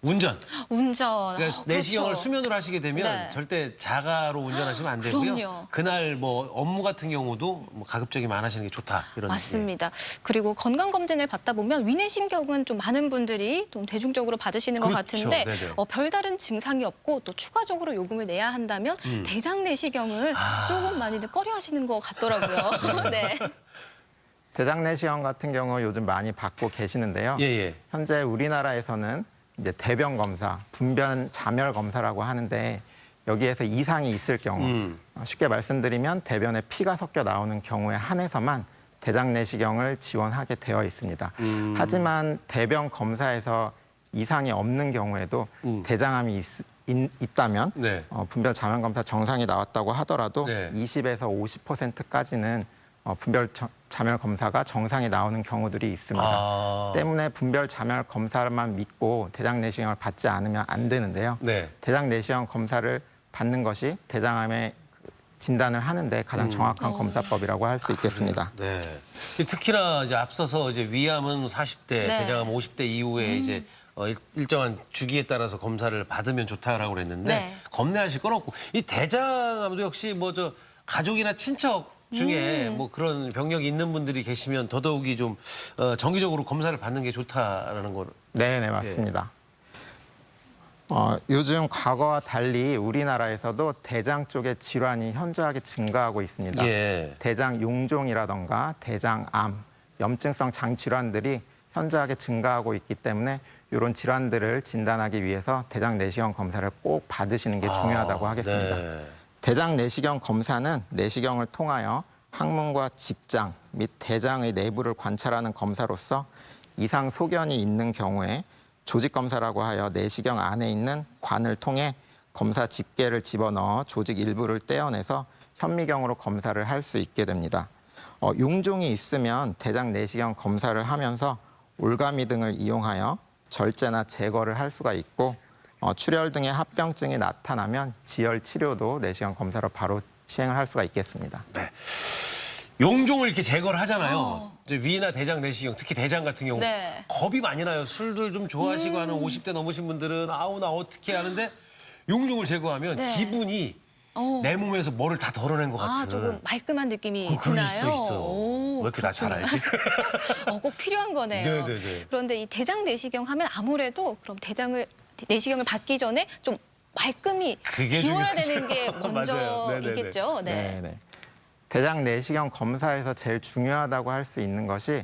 운전. 운전. 그러니까 내시경을 그렇죠. 수면으로 하시게 되면 네. 절대 자가로 운전하시면 안 되고요. 그럼요. 그날 뭐 업무 같은 경우도 뭐 가급적이면 안 하시는 게 좋다. 이런 맞습니다. 그리고 건강검진을 받다 보면 위내신경은 좀 많은 분들이 좀 대중적으로 받으시는 것 그렇죠. 같은데 네네. 별다른 증상이 없고 또 추가적으로 요금을 내야 한다면 대장 내시경은 조금 많이들 꺼려하시는 것 같더라고요. 네. 대장 내시경 같은 경우 요즘 많이 받고 계시는데요. 예. 현재 우리나라에서는 이제 대변 검사, 분변 자멸 검사라고 하는데 여기에서 이상이 있을 경우 쉽게 말씀드리면 대변에 피가 섞여 나오는 경우에 한해서만 대장 내시경을 지원하게 되어 있습니다. 하지만 대변 검사에서 이상이 없는 경우에도 대장암이 있다면 네. 분별 자면 검사 정상이 나왔다고 하더라도 네. 20에서 50%까지는 분별 자멸 검사가 정상이 나오는 경우들이 있습니다. 때문에 분별 자멸 검사만 믿고 대장 내시경을 받지 않으면 안 되는데요. 네. 대장 내시경 검사를 받는 것이 대장암의 진단을 하는데 가장 정확한 검사법이라고 할 수 있겠습니다. 네. 특히나 이제 앞서서 이제 위암은 40대, 네. 대장암 50대 이후에 이제 일정한 주기에 따라서 검사를 받으면 좋다라고 그랬는데 네. 겁내하실 건 없고 이 대장암도 역시 뭐 저 가족이나 친척 중에 뭐 그런 병력이 있는 분들이 계시면 더더욱이 좀 정기적으로 검사를 받는 게 좋다라는 걸. 네, 맞습니다. 요즘 과거와 달리 우리나라에서도 대장 쪽의 질환이 현저하게 증가하고 있습니다. 예. 대장 용종이라던가 대장암, 염증성 장 질환들이 현저하게 증가하고 있기 때문에 이런 질환들을 진단하기 위해서 대장 내시경 검사를 꼭 받으시는 게 중요하다고 하겠습니다. 네. 대장 내시경 검사는 내시경을 통하여 항문과 직장 및 대장의 내부를 관찰하는 검사로서 이상 소견이 있는 경우에 조직 검사라고 하여 내시경 안에 있는 관을 통해 검사 집게를 집어넣어 조직 일부를 떼어내서 현미경으로 검사를 할 수 있게 됩니다. 용종이 있으면 대장 내시경 검사를 하면서 올가미 등을 이용하여 절제나 제거를 할 수가 있고 출혈 등의 합병증이 나타나면 지혈 치료도 내시경 검사로 바로 시행을 할 수가 있겠습니다. 네. 용종을 이렇게 제거를 하잖아요. 이제 위나 대장 내시경, 특히 대장 같은 경우 네. 겁이 많이 나요. 술들 좀 좋아하시고 하는 50대 넘으신 분들은 아우 나 어떻게 하는데 용종을 제거하면 네. 기분이 내 몸에서 뭐를 다 덜어낸 것 같은. 조금 말끔한 느낌이 그럴 드나요? 수 있어. 왜 이렇게 나 잘 알지? 꼭 필요한 거네요. 네네네. 그런데 이 대장 내시경 하면 아무래도 그럼 내시경을 받기 전에 좀 말끔히 그게 비워야 중요하죠. 되는 게 맞아요. 먼저이겠죠. 네. 네. 대장 내시경 검사에서 제일 중요하다고 할 수 있는 것이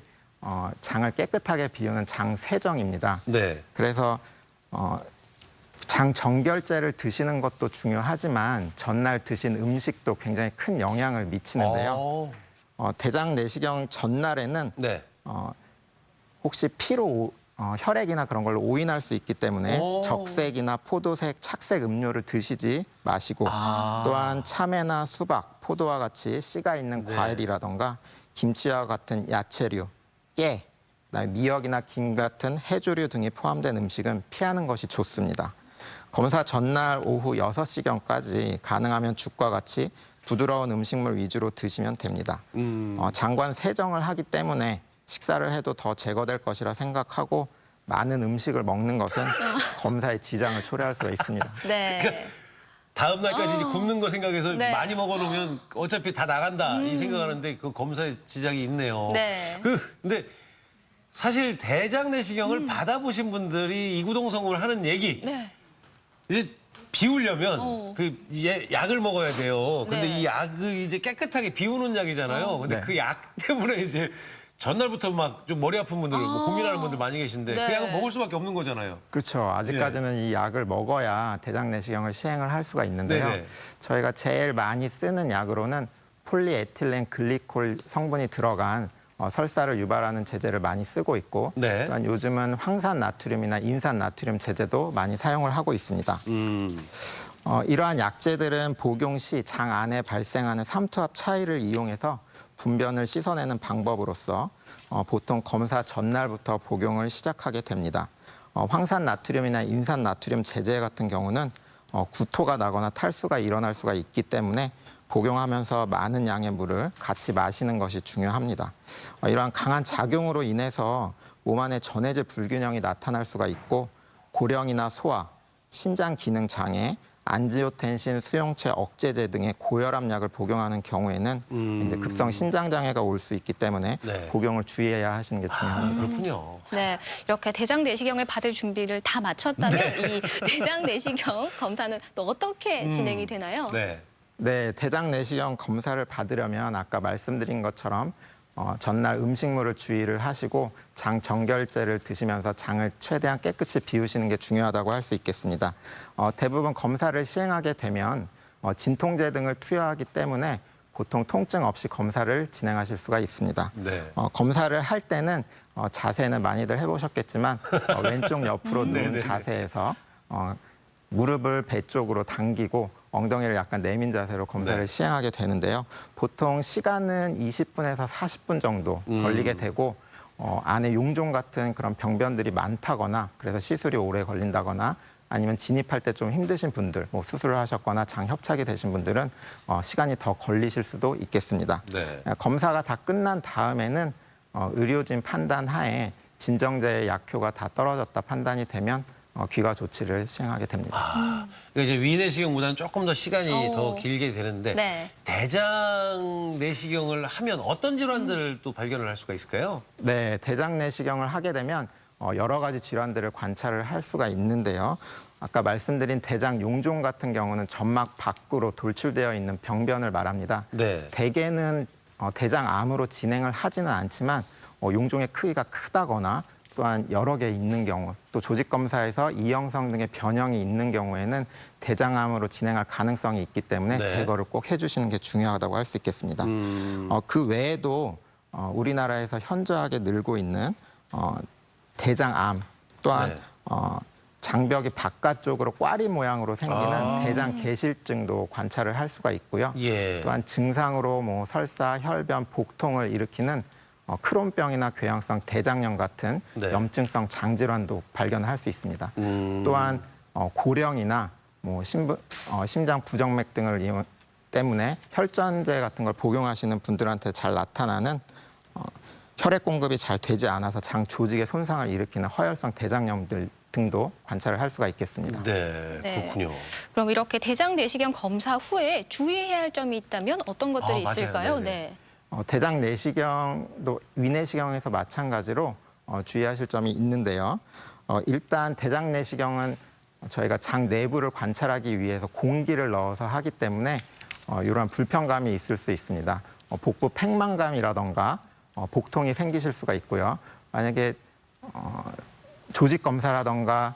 장을 깨끗하게 비우는 장 세정입니다. 네. 그래서 장 정결제를 드시는 것도 중요하지만 전날 드신 음식도 굉장히 큰 영향을 미치는데요. 대장 내시경 전날에는 네. 혹시 피로 혈액이나 그런 걸로 오인할 수 있기 때문에 적색이나 포도색, 착색 음료를 드시지 마시고 또한 참외나 수박, 포도와 같이 씨가 있는 과일이라던가 김치와 같은 야채류, 깨, 그다음에 미역이나 김 같은 해조류 등이 포함된 음식은 피하는 것이 좋습니다. 검사 전날 오후 6시경까지 가능하면 죽과 같이 부드러운 음식물 위주로 드시면 됩니다. 장관 세정을 하기 때문에 식사를 해도 더 제거될 것이라 생각하고 많은 음식을 먹는 것은 검사에 지장을 초래할 수가 있습니다. 네. 다음 날까지 이제 굽는 거 생각해서 네. 많이 먹어놓으면 어차피 다 나간다 이 생각하는데 그 검사에 지장이 있네요. 네. 근데 사실 대장 내시경을 받아보신 분들이 이구동성으로 하는 얘기 네. 이제 비우려면 약을 먹어야 돼요. 근데 네. 이 약을 이제 깨끗하게 비우는 약이잖아요. 근데 네. 그 약 때문에 이제 전날부터 막 좀 머리 아픈 분들, 뭐 고민하는 분들 많이 계신데 네. 그 약은 먹을 수밖에 없는 거잖아요. 그렇죠. 아직까지는 이 약을 먹어야 대장 내시경을 시행을 할 수가 있는데요. 네네. 저희가 제일 많이 쓰는 약으로는 폴리에틸렌 글리콜 성분이 들어간 설사를 유발하는 제제를 많이 쓰고 있고 네. 또한 요즘은 황산 나트륨이나 인산 나트륨 제제도 많이 사용을 하고 있습니다. 이러한 약제들은 복용 시 장 안에 발생하는 삼투압 차이를 이용해서 분변을 씻어내는 방법으로서 보통 검사 전날부터 복용을 시작하게 됩니다. 황산 나트륨이나 인산 나트륨 제제 같은 경우는 구토가 나거나 탈수가 일어날 수가 있기 때문에 복용하면서 많은 양의 물을 같이 마시는 것이 중요합니다. 이러한 강한 작용으로 인해서 몸 안에 전해질 불균형이 나타날 수가 있고 고령이나 소아, 신장 기능 장애, 안지오텐신 수용체 억제제 등의 고혈압 약을 복용하는 경우에는 이제 급성 신장 장애가 올 수 있기 때문에 네. 복용을 주의해야 하시는 게 중요합니다. 그렇군요. 네, 이렇게 대장 내시경을 받을 준비를 다 마쳤다면 이 대장 내시경 검사는 또 어떻게 진행이 되나요? 네. 네, 대장 내시경 검사를 받으려면 아까 말씀드린 것처럼 전날 음식물을 주의를 하시고 장 정결제를 드시면서 장을 최대한 깨끗이 비우시는 게 중요하다고 할 수 있겠습니다. 대부분 검사를 시행하게 되면 진통제 등을 투여하기 때문에 보통 통증 없이 검사를 진행하실 수가 있습니다. 네. 검사를 할 때는 자세는 많이들 해보셨겠지만 왼쪽 옆으로 누운 네네네. 자세에서 무릎을 배 쪽으로 당기고 엉덩이를 약간 내민 자세로 검사를 네. 시행하게 되는데요. 보통 시간은 20분에서 40분 정도 걸리게 되고 안에 용종 같은 그런 병변들이 많다거나 그래서 시술이 오래 걸린다거나 아니면 진입할 때 좀 힘드신 분들, 뭐 수술을 하셨거나 장협착이 되신 분들은 시간이 더 걸리실 수도 있겠습니다. 네. 검사가 다 끝난 다음에는 의료진 판단 하에 진정제의 약효가 다 떨어졌다 판단이 되면 귀가 조치를 시행하게 됩니다. 그러니까 이제 위내시경보다는 조금 더 시간이 더 길게 되는데 네. 대장 내시경을 하면 어떤 질환들을 또 발견을 할 수가 있을까요? 네, 대장 내시경을 하게 되면 여러 가지 질환들을 관찰을 할 수가 있는데요. 아까 말씀드린 대장 용종 같은 경우는 점막 밖으로 돌출되어 있는 병변을 말합니다. 네. 대개는 대장암으로 진행을 하지는 않지만 용종의 크기가 크다거나 또한 여러 개 있는 경우, 또 조직 검사에서 이형성 등의 변형이 있는 경우에는 대장암으로 진행할 가능성이 있기 때문에 네. 제거를 꼭 해주시는 게 중요하다고 할 수 있겠습니다. 그 외에도 우리나라에서 현저하게 늘고 있는 대장암 또한 네. 장벽이 바깥쪽으로 꽈리 모양으로 생기는 아. 대장 개실증도 관찰을 할 수가 있고요. 예. 또한 증상으로 뭐 설사, 혈변, 복통을 일으키는 크론병이나 궤양성 대장염 같은 네. 염증성 장질환도 발견할 수 있습니다. 또한 고령이나 뭐 심장 부정맥 등을 때문에 혈전제 같은 걸 복용하시는 분들한테 잘 나타나는 혈액 공급이 잘 되지 않아서 장 조직에 손상을 일으키는 허혈성 대장염들 등도 관찰을 할 수가 있겠습니다. 네, 네. 그렇군요. 그럼 이렇게 대장 내시경 검사 후에 주의해야 할 점이 있다면 어떤 것들이 맞아요. 있을까요? 네네. 네. 대장 내시경도 위내시경에서 마찬가지로 주의하실 점이 있는데요. 일단 대장 내시경은 저희가 장 내부를 관찰하기 위해서 공기를 넣어서 하기 때문에 이러한 불편감이 있을 수 있습니다. 복부 팽만감이라던가 복통이 생기실 수가 있고요. 만약에 조직 검사라던가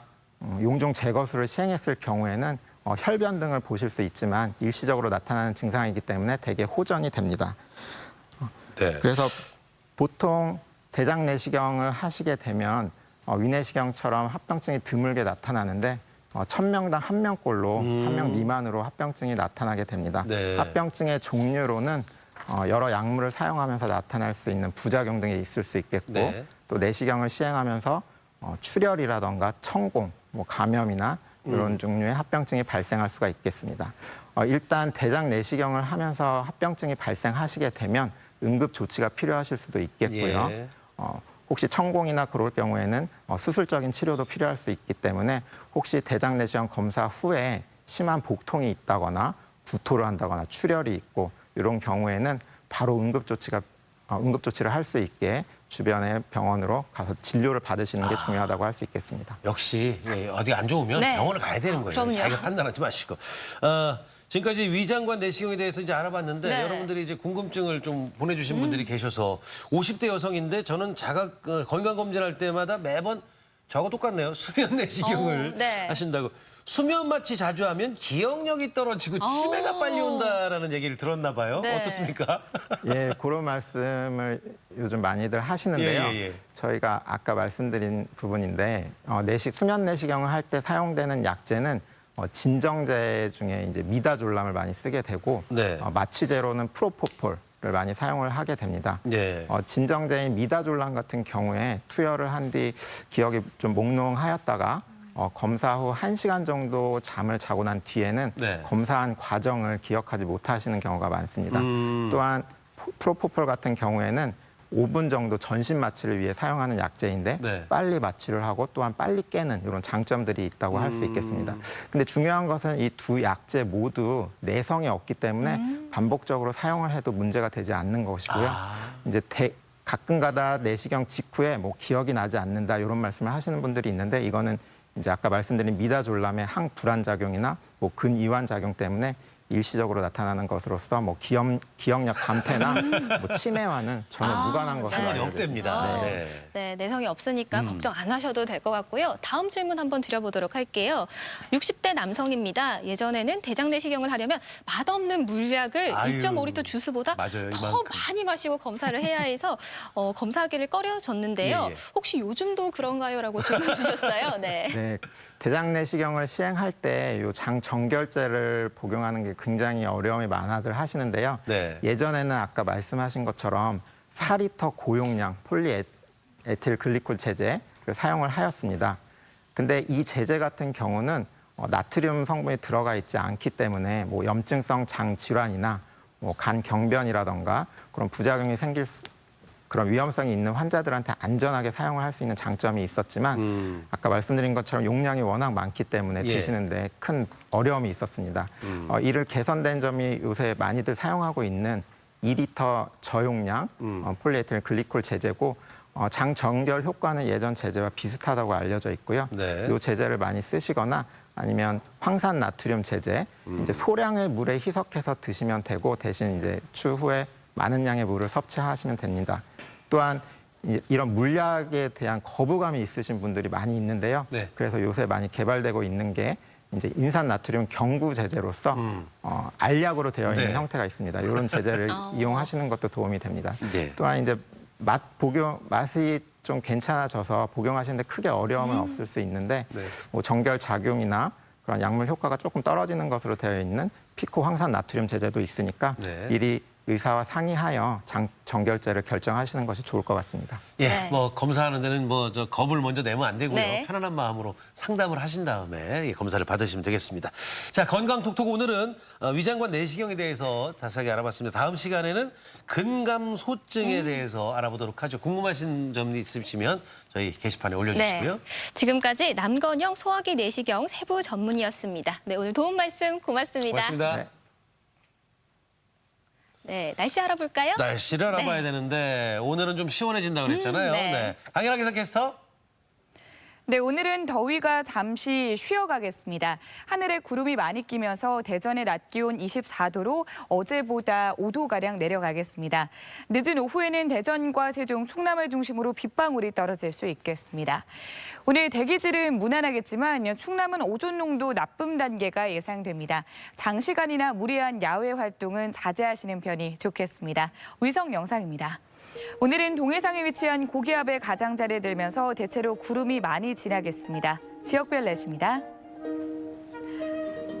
용종 제거술을 시행했을 경우에는 혈변 등을 보실 수 있지만 일시적으로 나타나는 증상이기 때문에 대개 호전이 됩니다. 네. 그래서 보통 대장 내시경을 하시게 되면 위내시경처럼 합병증이 드물게 나타나는데 1000명당 1명꼴로 1명 미만으로 합병증이 나타나게 됩니다. 네. 합병증의 종류로는 여러 약물을 사용하면서 나타날 수 있는 부작용 등이 있을 수 있겠고 네. 또 내시경을 시행하면서 출혈이라던가 천공, 뭐 감염이나 이런 종류의 합병증이 발생할 수가 있겠습니다. 일단 대장 내시경을 하면서 합병증이 발생하시게 되면 응급 조치가 필요하실 수도 있겠고요. 예. 혹시 천공이나 그럴 경우에는 수술적인 치료도 필요할 수 있기 때문에 혹시 대장 내시경 검사 후에 심한 복통이 있다거나 구토를 한다거나 출혈이 있고 이런 경우에는 바로 응급조치를 할 수 있게 주변의 병원으로 가서 진료를 받으시는 게 중요하다고 할 수 있겠습니다. 역시 어디 안 좋으면 네. 병원을 가야 되는 거예요. 그럼요. 자기가 판단하지 마시고. 지금까지 위장관 내시경에 대해서 이제 알아봤는데 네. 여러분들이 이제 궁금증을 좀 보내주신 분들이 계셔서 50대 여성인데 저는 건강 검진할 때마다 매번 저하고 똑같네요. 수면 내시경을 네. 하신다고. 수면 마취 자주 하면 기억력이 떨어지고 치매가 빨리 온다라는 얘기를 들었나 봐요. 네. 어떻습니까? 예, 그런 말씀을 요즘 많이들 하시는데요. 예. 저희가 아까 말씀드린 부분인데 수면 내시경을 할 때 사용되는 약제는 진정제 중에 이제 미다졸람을 많이 쓰게 되고 네. 마취제로는 프로포폴을 많이 사용을 하게 됩니다. 예. 진정제인 미다졸람 같은 경우에 투여를 한 뒤 기억이 좀 몽롱하였다가 검사 후 1시간 정도 잠을 자고 난 뒤에는 네. 검사한 과정을 기억하지 못하시는 경우가 많습니다. 또한 프로포폴 같은 경우에는 5분 정도 전신 마취를 위해 사용하는 약제인데 네. 빨리 마취를 하고 또한 빨리 깨는 이런 장점들이 있다고 할 수 있겠습니다. 근데 중요한 것은 이 두 약제 모두 내성이 없기 때문에 반복적으로 사용을 해도 문제가 되지 않는 것이고요. 이제 가끔가다 내시경 직후에 뭐 기억이 나지 않는다 이런 말씀을 하시는 분들이 있는데 이거는 이제 아까 말씀드린 미다졸람의 항불안작용이나 뭐 근이완작용 때문에 일시적으로 나타나는 것으로서 뭐 기억력 감퇴나 뭐 치매와는 전혀 무관한 것으로 상관이 알려져 있습니다. 없답니다. 네. 네. 네, 내성이 없으니까 걱정 안 하셔도 될 것 같고요. 다음 질문 한번 드려보도록 할게요. 60대 남성입니다. 예전에는 대장 내시경을 하려면 맛없는 물약을 아유, 2.5리터 주스보다 맞아요, 더 이만큼. 많이 마시고 검사를 해야 해서 검사하기를 꺼려졌는데요. 예, 예. 혹시 요즘도 그런가요? 라고 질문 주셨어요. 네. 네, 대장 내시경을 시행할 때 요 장 정결제를 복용하는 게 굉장히 어려움이 많아들 하시는데요. 네. 예전에는 아까 말씀하신 것처럼 4리터 고용량 폴리에틸 글리콜 제제를 사용을 하였습니다. 근데 이 제제 같은 경우는 나트륨 성분이 들어가 있지 않기 때문에 뭐 염증성 장 질환이나 뭐 간 경변이라던가 그런 부작용이 생길 그런 위험성이 있는 환자들한테 안전하게 사용을 할 수 있는 장점이 있었지만 아까 말씀드린 것처럼 용량이 워낙 많기 때문에 예. 드시는데 큰 어려움이 있었습니다. 이를 개선된 점이 요새 많이들 사용하고 있는 2리터 저용량 폴리에틸 글리콜 제제고 장 정결 효과는 예전 제제와 비슷하다고 알려져 있고요. 네. 이 제제를 많이 쓰시거나 아니면 황산 나트륨 제제 이제 소량의 물에 희석해서 드시면 되고 대신 이제 추후에 많은 양의 물을 섭취하시면 됩니다. 또한 이런 물약에 대한 거부감이 있으신 분들이 많이 있는데요. 네. 그래서 요새 많이 개발되고 있는 게 이제 인산 나트륨 경구 제제로서 알약으로 되어 있는 네. 형태가 있습니다. 이런 제제를 이용하시는 것도 도움이 됩니다. 네. 또한 이제 맛이 좀 괜찮아져서 복용하시는데 크게 어려움은 없을 수 있는데 네. 뭐 정결 작용이나 그런 약물 효과가 조금 떨어지는 것으로 되어 있는 피코 황산 나트륨 제제도 있으니까 네. 미리 의사와 상의하여 정결제를 결정하시는 것이 좋을 것 같습니다. 예, 네. 뭐 검사하는 데는 뭐 저 겁을 먼저 내면 안 되고요. 네. 편안한 마음으로 상담을 하신 다음에 검사를 받으시면 되겠습니다. 자, 건강톡톡 오늘은 위장관 내시경에 대해서 자세하게 알아봤습니다. 다음 시간에는 근감소증에 대해서 알아보도록 하죠. 궁금하신 점 있으시면 저희 게시판에 올려주시고요. 네. 지금까지 남건영 소화기 내시경 세부 전문의였습니다. 네, 오늘 도움 말씀 고맙습니다. 고맙습니다. 네. 네, 날씨 알아볼까요? 날씨를 알아봐야 네. 되는데 오늘은 좀 시원해진다고 그랬잖아요. 네. 네. 강일하 기상 캐스터. 네, 오늘은 더위가 잠시 쉬어가겠습니다. 하늘에 구름이 많이 끼면서 대전의 낮 기온 24도로 어제보다 5도가량 내려가겠습니다. 늦은 오후에는 대전과 세종, 충남을 중심으로 빗방울이 떨어질 수 있겠습니다. 오늘 대기질은 무난하겠지만 충남은 오존 농도 나쁨 단계가 예상됩니다. 장시간이나 무리한 야외 활동은 자제하시는 편이 좋겠습니다. 위성 영상입니다. 오늘은 동해상에 위치한 고기압의 가장자리에 들면서 대체로 구름이 많이 지나겠습니다. 지역별 날씨입니다.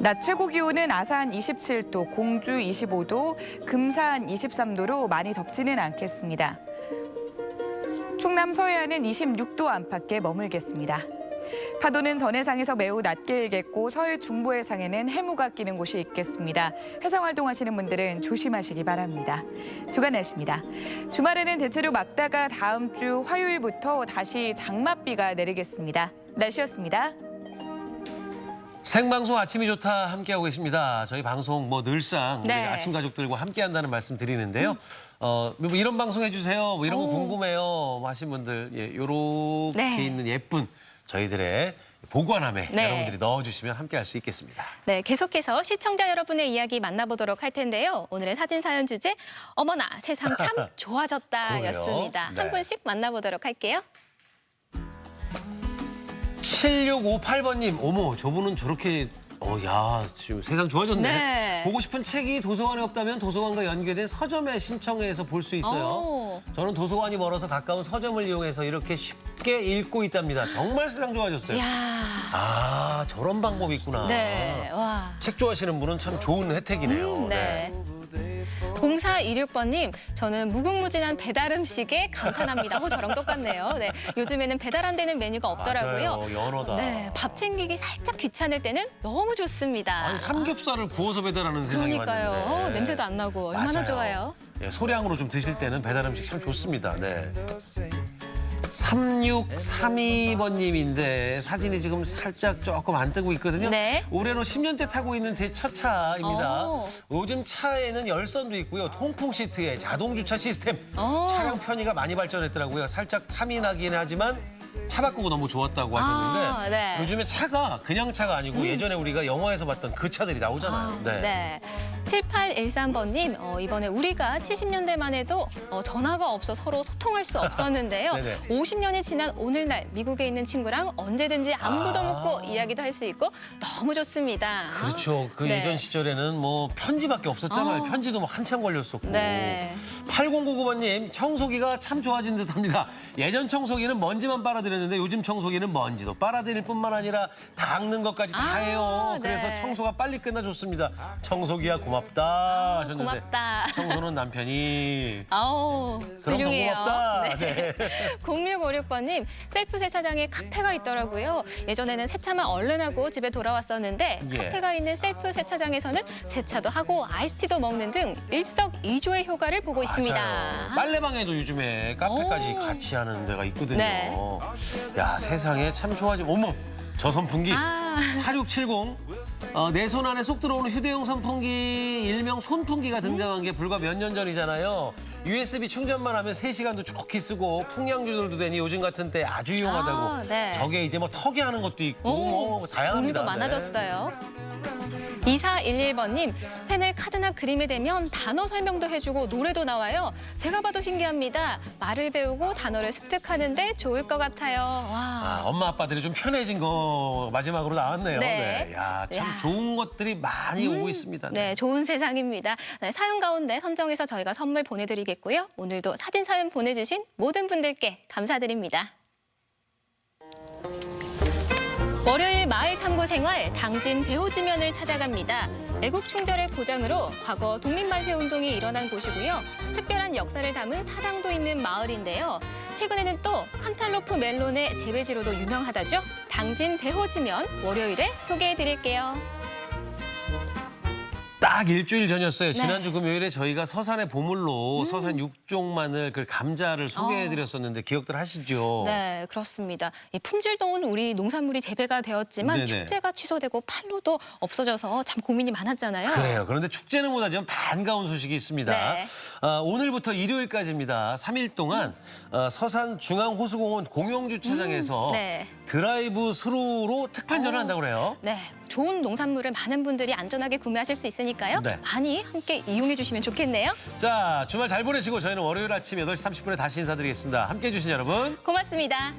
낮 최고 기온은 아산 27도, 공주 25도, 금산 23도로 많이 덥지는 않겠습니다. 충남 서해안은 26도 안팎에 머물겠습니다. 파도는 전해상에서 매우 낮게 일겠고 서해 중부 해상에는 해무가 끼는 곳이 있겠습니다. 해상 활동하시는 분들은 조심하시기 바랍니다. 주간 날씨입니다. 주말에는 대체로 맑다가 다음 주 화요일부터 다시 장맛비가 내리겠습니다. 날씨였습니다. 생방송 아침이 좋다 함께하고 계십니다. 저희 방송 뭐 늘상 우리 네. 아침 가족들과 함께한다는 말씀 드리는데요. 뭐 이런 방송 해주세요. 뭐 이런 거 궁금해요. 뭐 하신 분들 요렇게 네. 있는 예쁜 저희들의 보관함에 네. 여러분들이 넣어주시면 함께할 수 있겠습니다. 네, 계속해서 시청자 여러분의 이야기 만나보도록 할 텐데요. 오늘의 사진 사연 주제 어머나 세상 참 좋아졌다였습니다. 그러게요. 네. 한 분씩 만나보도록 할게요. 7658번님, 어머, 저분은 저렇게, 야, 지금 세상 좋아졌네. 네. 보고 싶은 책이 도서관에 없다면 도서관과 연계된 서점에 신청해서 볼 수 있어요. 오. 저는 도서관이 멀어서 가까운 서점을 이용해서 이렇게 쉽게 읽고 있답니다. 정말 세상 좋아졌어요. 이야. 아, 저런 방법이 있구나. 네, 와. 책 좋아하시는 분은 참 좋은 혜택이네요. 네. 0426번님, 저는 무궁무진한 배달 음식에 감탄합니다. 저랑 똑같네요. 네, 요즘에는 배달 안 되는 메뉴가 없더라고요. 맞아요, 연어다. 네, 밥 챙기기 살짝 귀찮을 때는 너무 좋습니다. 아니, 삼겹살을 구워서 배달하는 세상이 그러니까요. 왔는데. 냄새도 안 나고 얼마나 맞아요. 좋아요. 예, 소량으로 좀 드실 때는 배달 음식 참 좋습니다. 네. 3632번님인데 사진이 지금 살짝 조금 안 뜨고 있거든요. 네. 올해로 10년째 타고 있는 제 첫 차입니다. 오. 요즘 차에는 열선도 있고요. 통풍 시트에 자동 주차 시스템. 차량 편의가 많이 발전했더라고요. 살짝 탐이 나긴 하지만 차 바꾸고 너무 좋았다고 하셨는데 네. 요즘에 차가 그냥 차가 아니고 예전에 우리가 영화에서 봤던 그 차들이 나오잖아요. 네. 7813번님, 이번에 우리가 70년대만 해도 전화가 없어 서로 소통할 수 없었는데요. 네네. 50년이 지난 오늘날 미국에 있는 친구랑 언제든지 안부도 묻고 이야기도 할 수 있고 너무 좋습니다. 그렇죠. 그 네. 예전 시절에는 뭐 편지밖에 없었잖아요. 편지도 뭐 한참 걸렸었고. 네. 8099번님, 청소기가 참 좋아진 듯합니다. 예전 청소기는 먼지만 빨아들였는데 요즘 청소기는 먼지도 빨아들일 뿐만 아니라 닦는 것까지 다 해요. 그래서 네. 청소가 빨리 끝나 좋습니다. 청소기야 고맙다 하셨는데 고맙다. 청소는 남편이 아우, 그럼 더 훌륭해요. 고맙다. 네. 0656번님, 셀프 세차장에 카페가 있더라고요. 예전에는 세차만 얼른 하고 집에 돌아왔었는데 예. 카페가 있는 셀프 세차장에서는 세차도 하고 아이스티도 먹는 등 일석이조의 효과를 보고 있습니다. 맞아요. 빨래방에도 요즘에 카페까지 같이 하는 데가 있거든요. 네. 야, 세상에 참 좋아지고. 어머, 저 선풍기. 아. 4670. 내 손 안에 쏙 들어오는 휴대용 선풍기, 일명 손풍기가 등장한 게 불과 몇 년 전이잖아요. USB 충전만 하면 3시간도 좋게 쓰고 풍량 조절도 되니 요즘 같은 때 아주 이용하다고. 네. 저게 이제 뭐 턱에 하는 것도 있고 뭐 다양합니다. 종류도 많아졌어요. 2411번님, 펜을 카드나 그림에 대면 단어 설명도 해주고 노래도 나와요. 제가 봐도 신기합니다. 말을 배우고 단어를 습득하는데 좋을 것 같아요. 와. 엄마 아빠들이 좀 편해진 거 마지막으로 나왔네요. 네. 야, 참 야. 좋은 것들이 많이 오고 있습니다. 네, 좋은 세상입니다. 네, 사연 가운데 선정해서 저희가 선물 보내드리겠고요. 오늘도 사진 사연 보내주신 모든 분들께 감사드립니다. 월요일 마을 탐구 생활 당진 대호지면을 찾아갑니다. 애국 충절의 고장으로 과거 독립만세 운동이 일어난 곳이고요. 특별한 역사를 담은 사당도 있는 마을인데요. 최근에는 또 칸탈로프 멜론의 재배지로도 유명하다죠. 당진 대호지면 월요일에 소개해드릴게요. 딱 일주일 전이었어요. 네. 지난주 금요일에 저희가 서산의 보물로 서산 육종 마늘 그 감자를 소개해드렸었는데 기억들 하시죠? 네, 그렇습니다. 이 품질 좋은 우리 농산물이 재배가 되었지만 네네. 축제가 취소되고 판로도 없어져서 참 고민이 많았잖아요. 그래요. 그런데 축제는 못하지만 반가운 소식이 있습니다. 네. 오늘부터 일요일까지입니다. 3일 동안 서산 중앙호수공원 공영주차장에서 네. 드라이브 스루로 특판전을 한다고 그래요. 네, 좋은 농산물을 많은 분들이 안전하게 구매하실 수 있으니까요. 네. 많이 함께 이용해 주시면 좋겠네요. 자, 주말 잘 보내시고 저희는 월요일 아침 8시 30분에 다시 인사드리겠습니다. 함께해 주신 여러분 고맙습니다.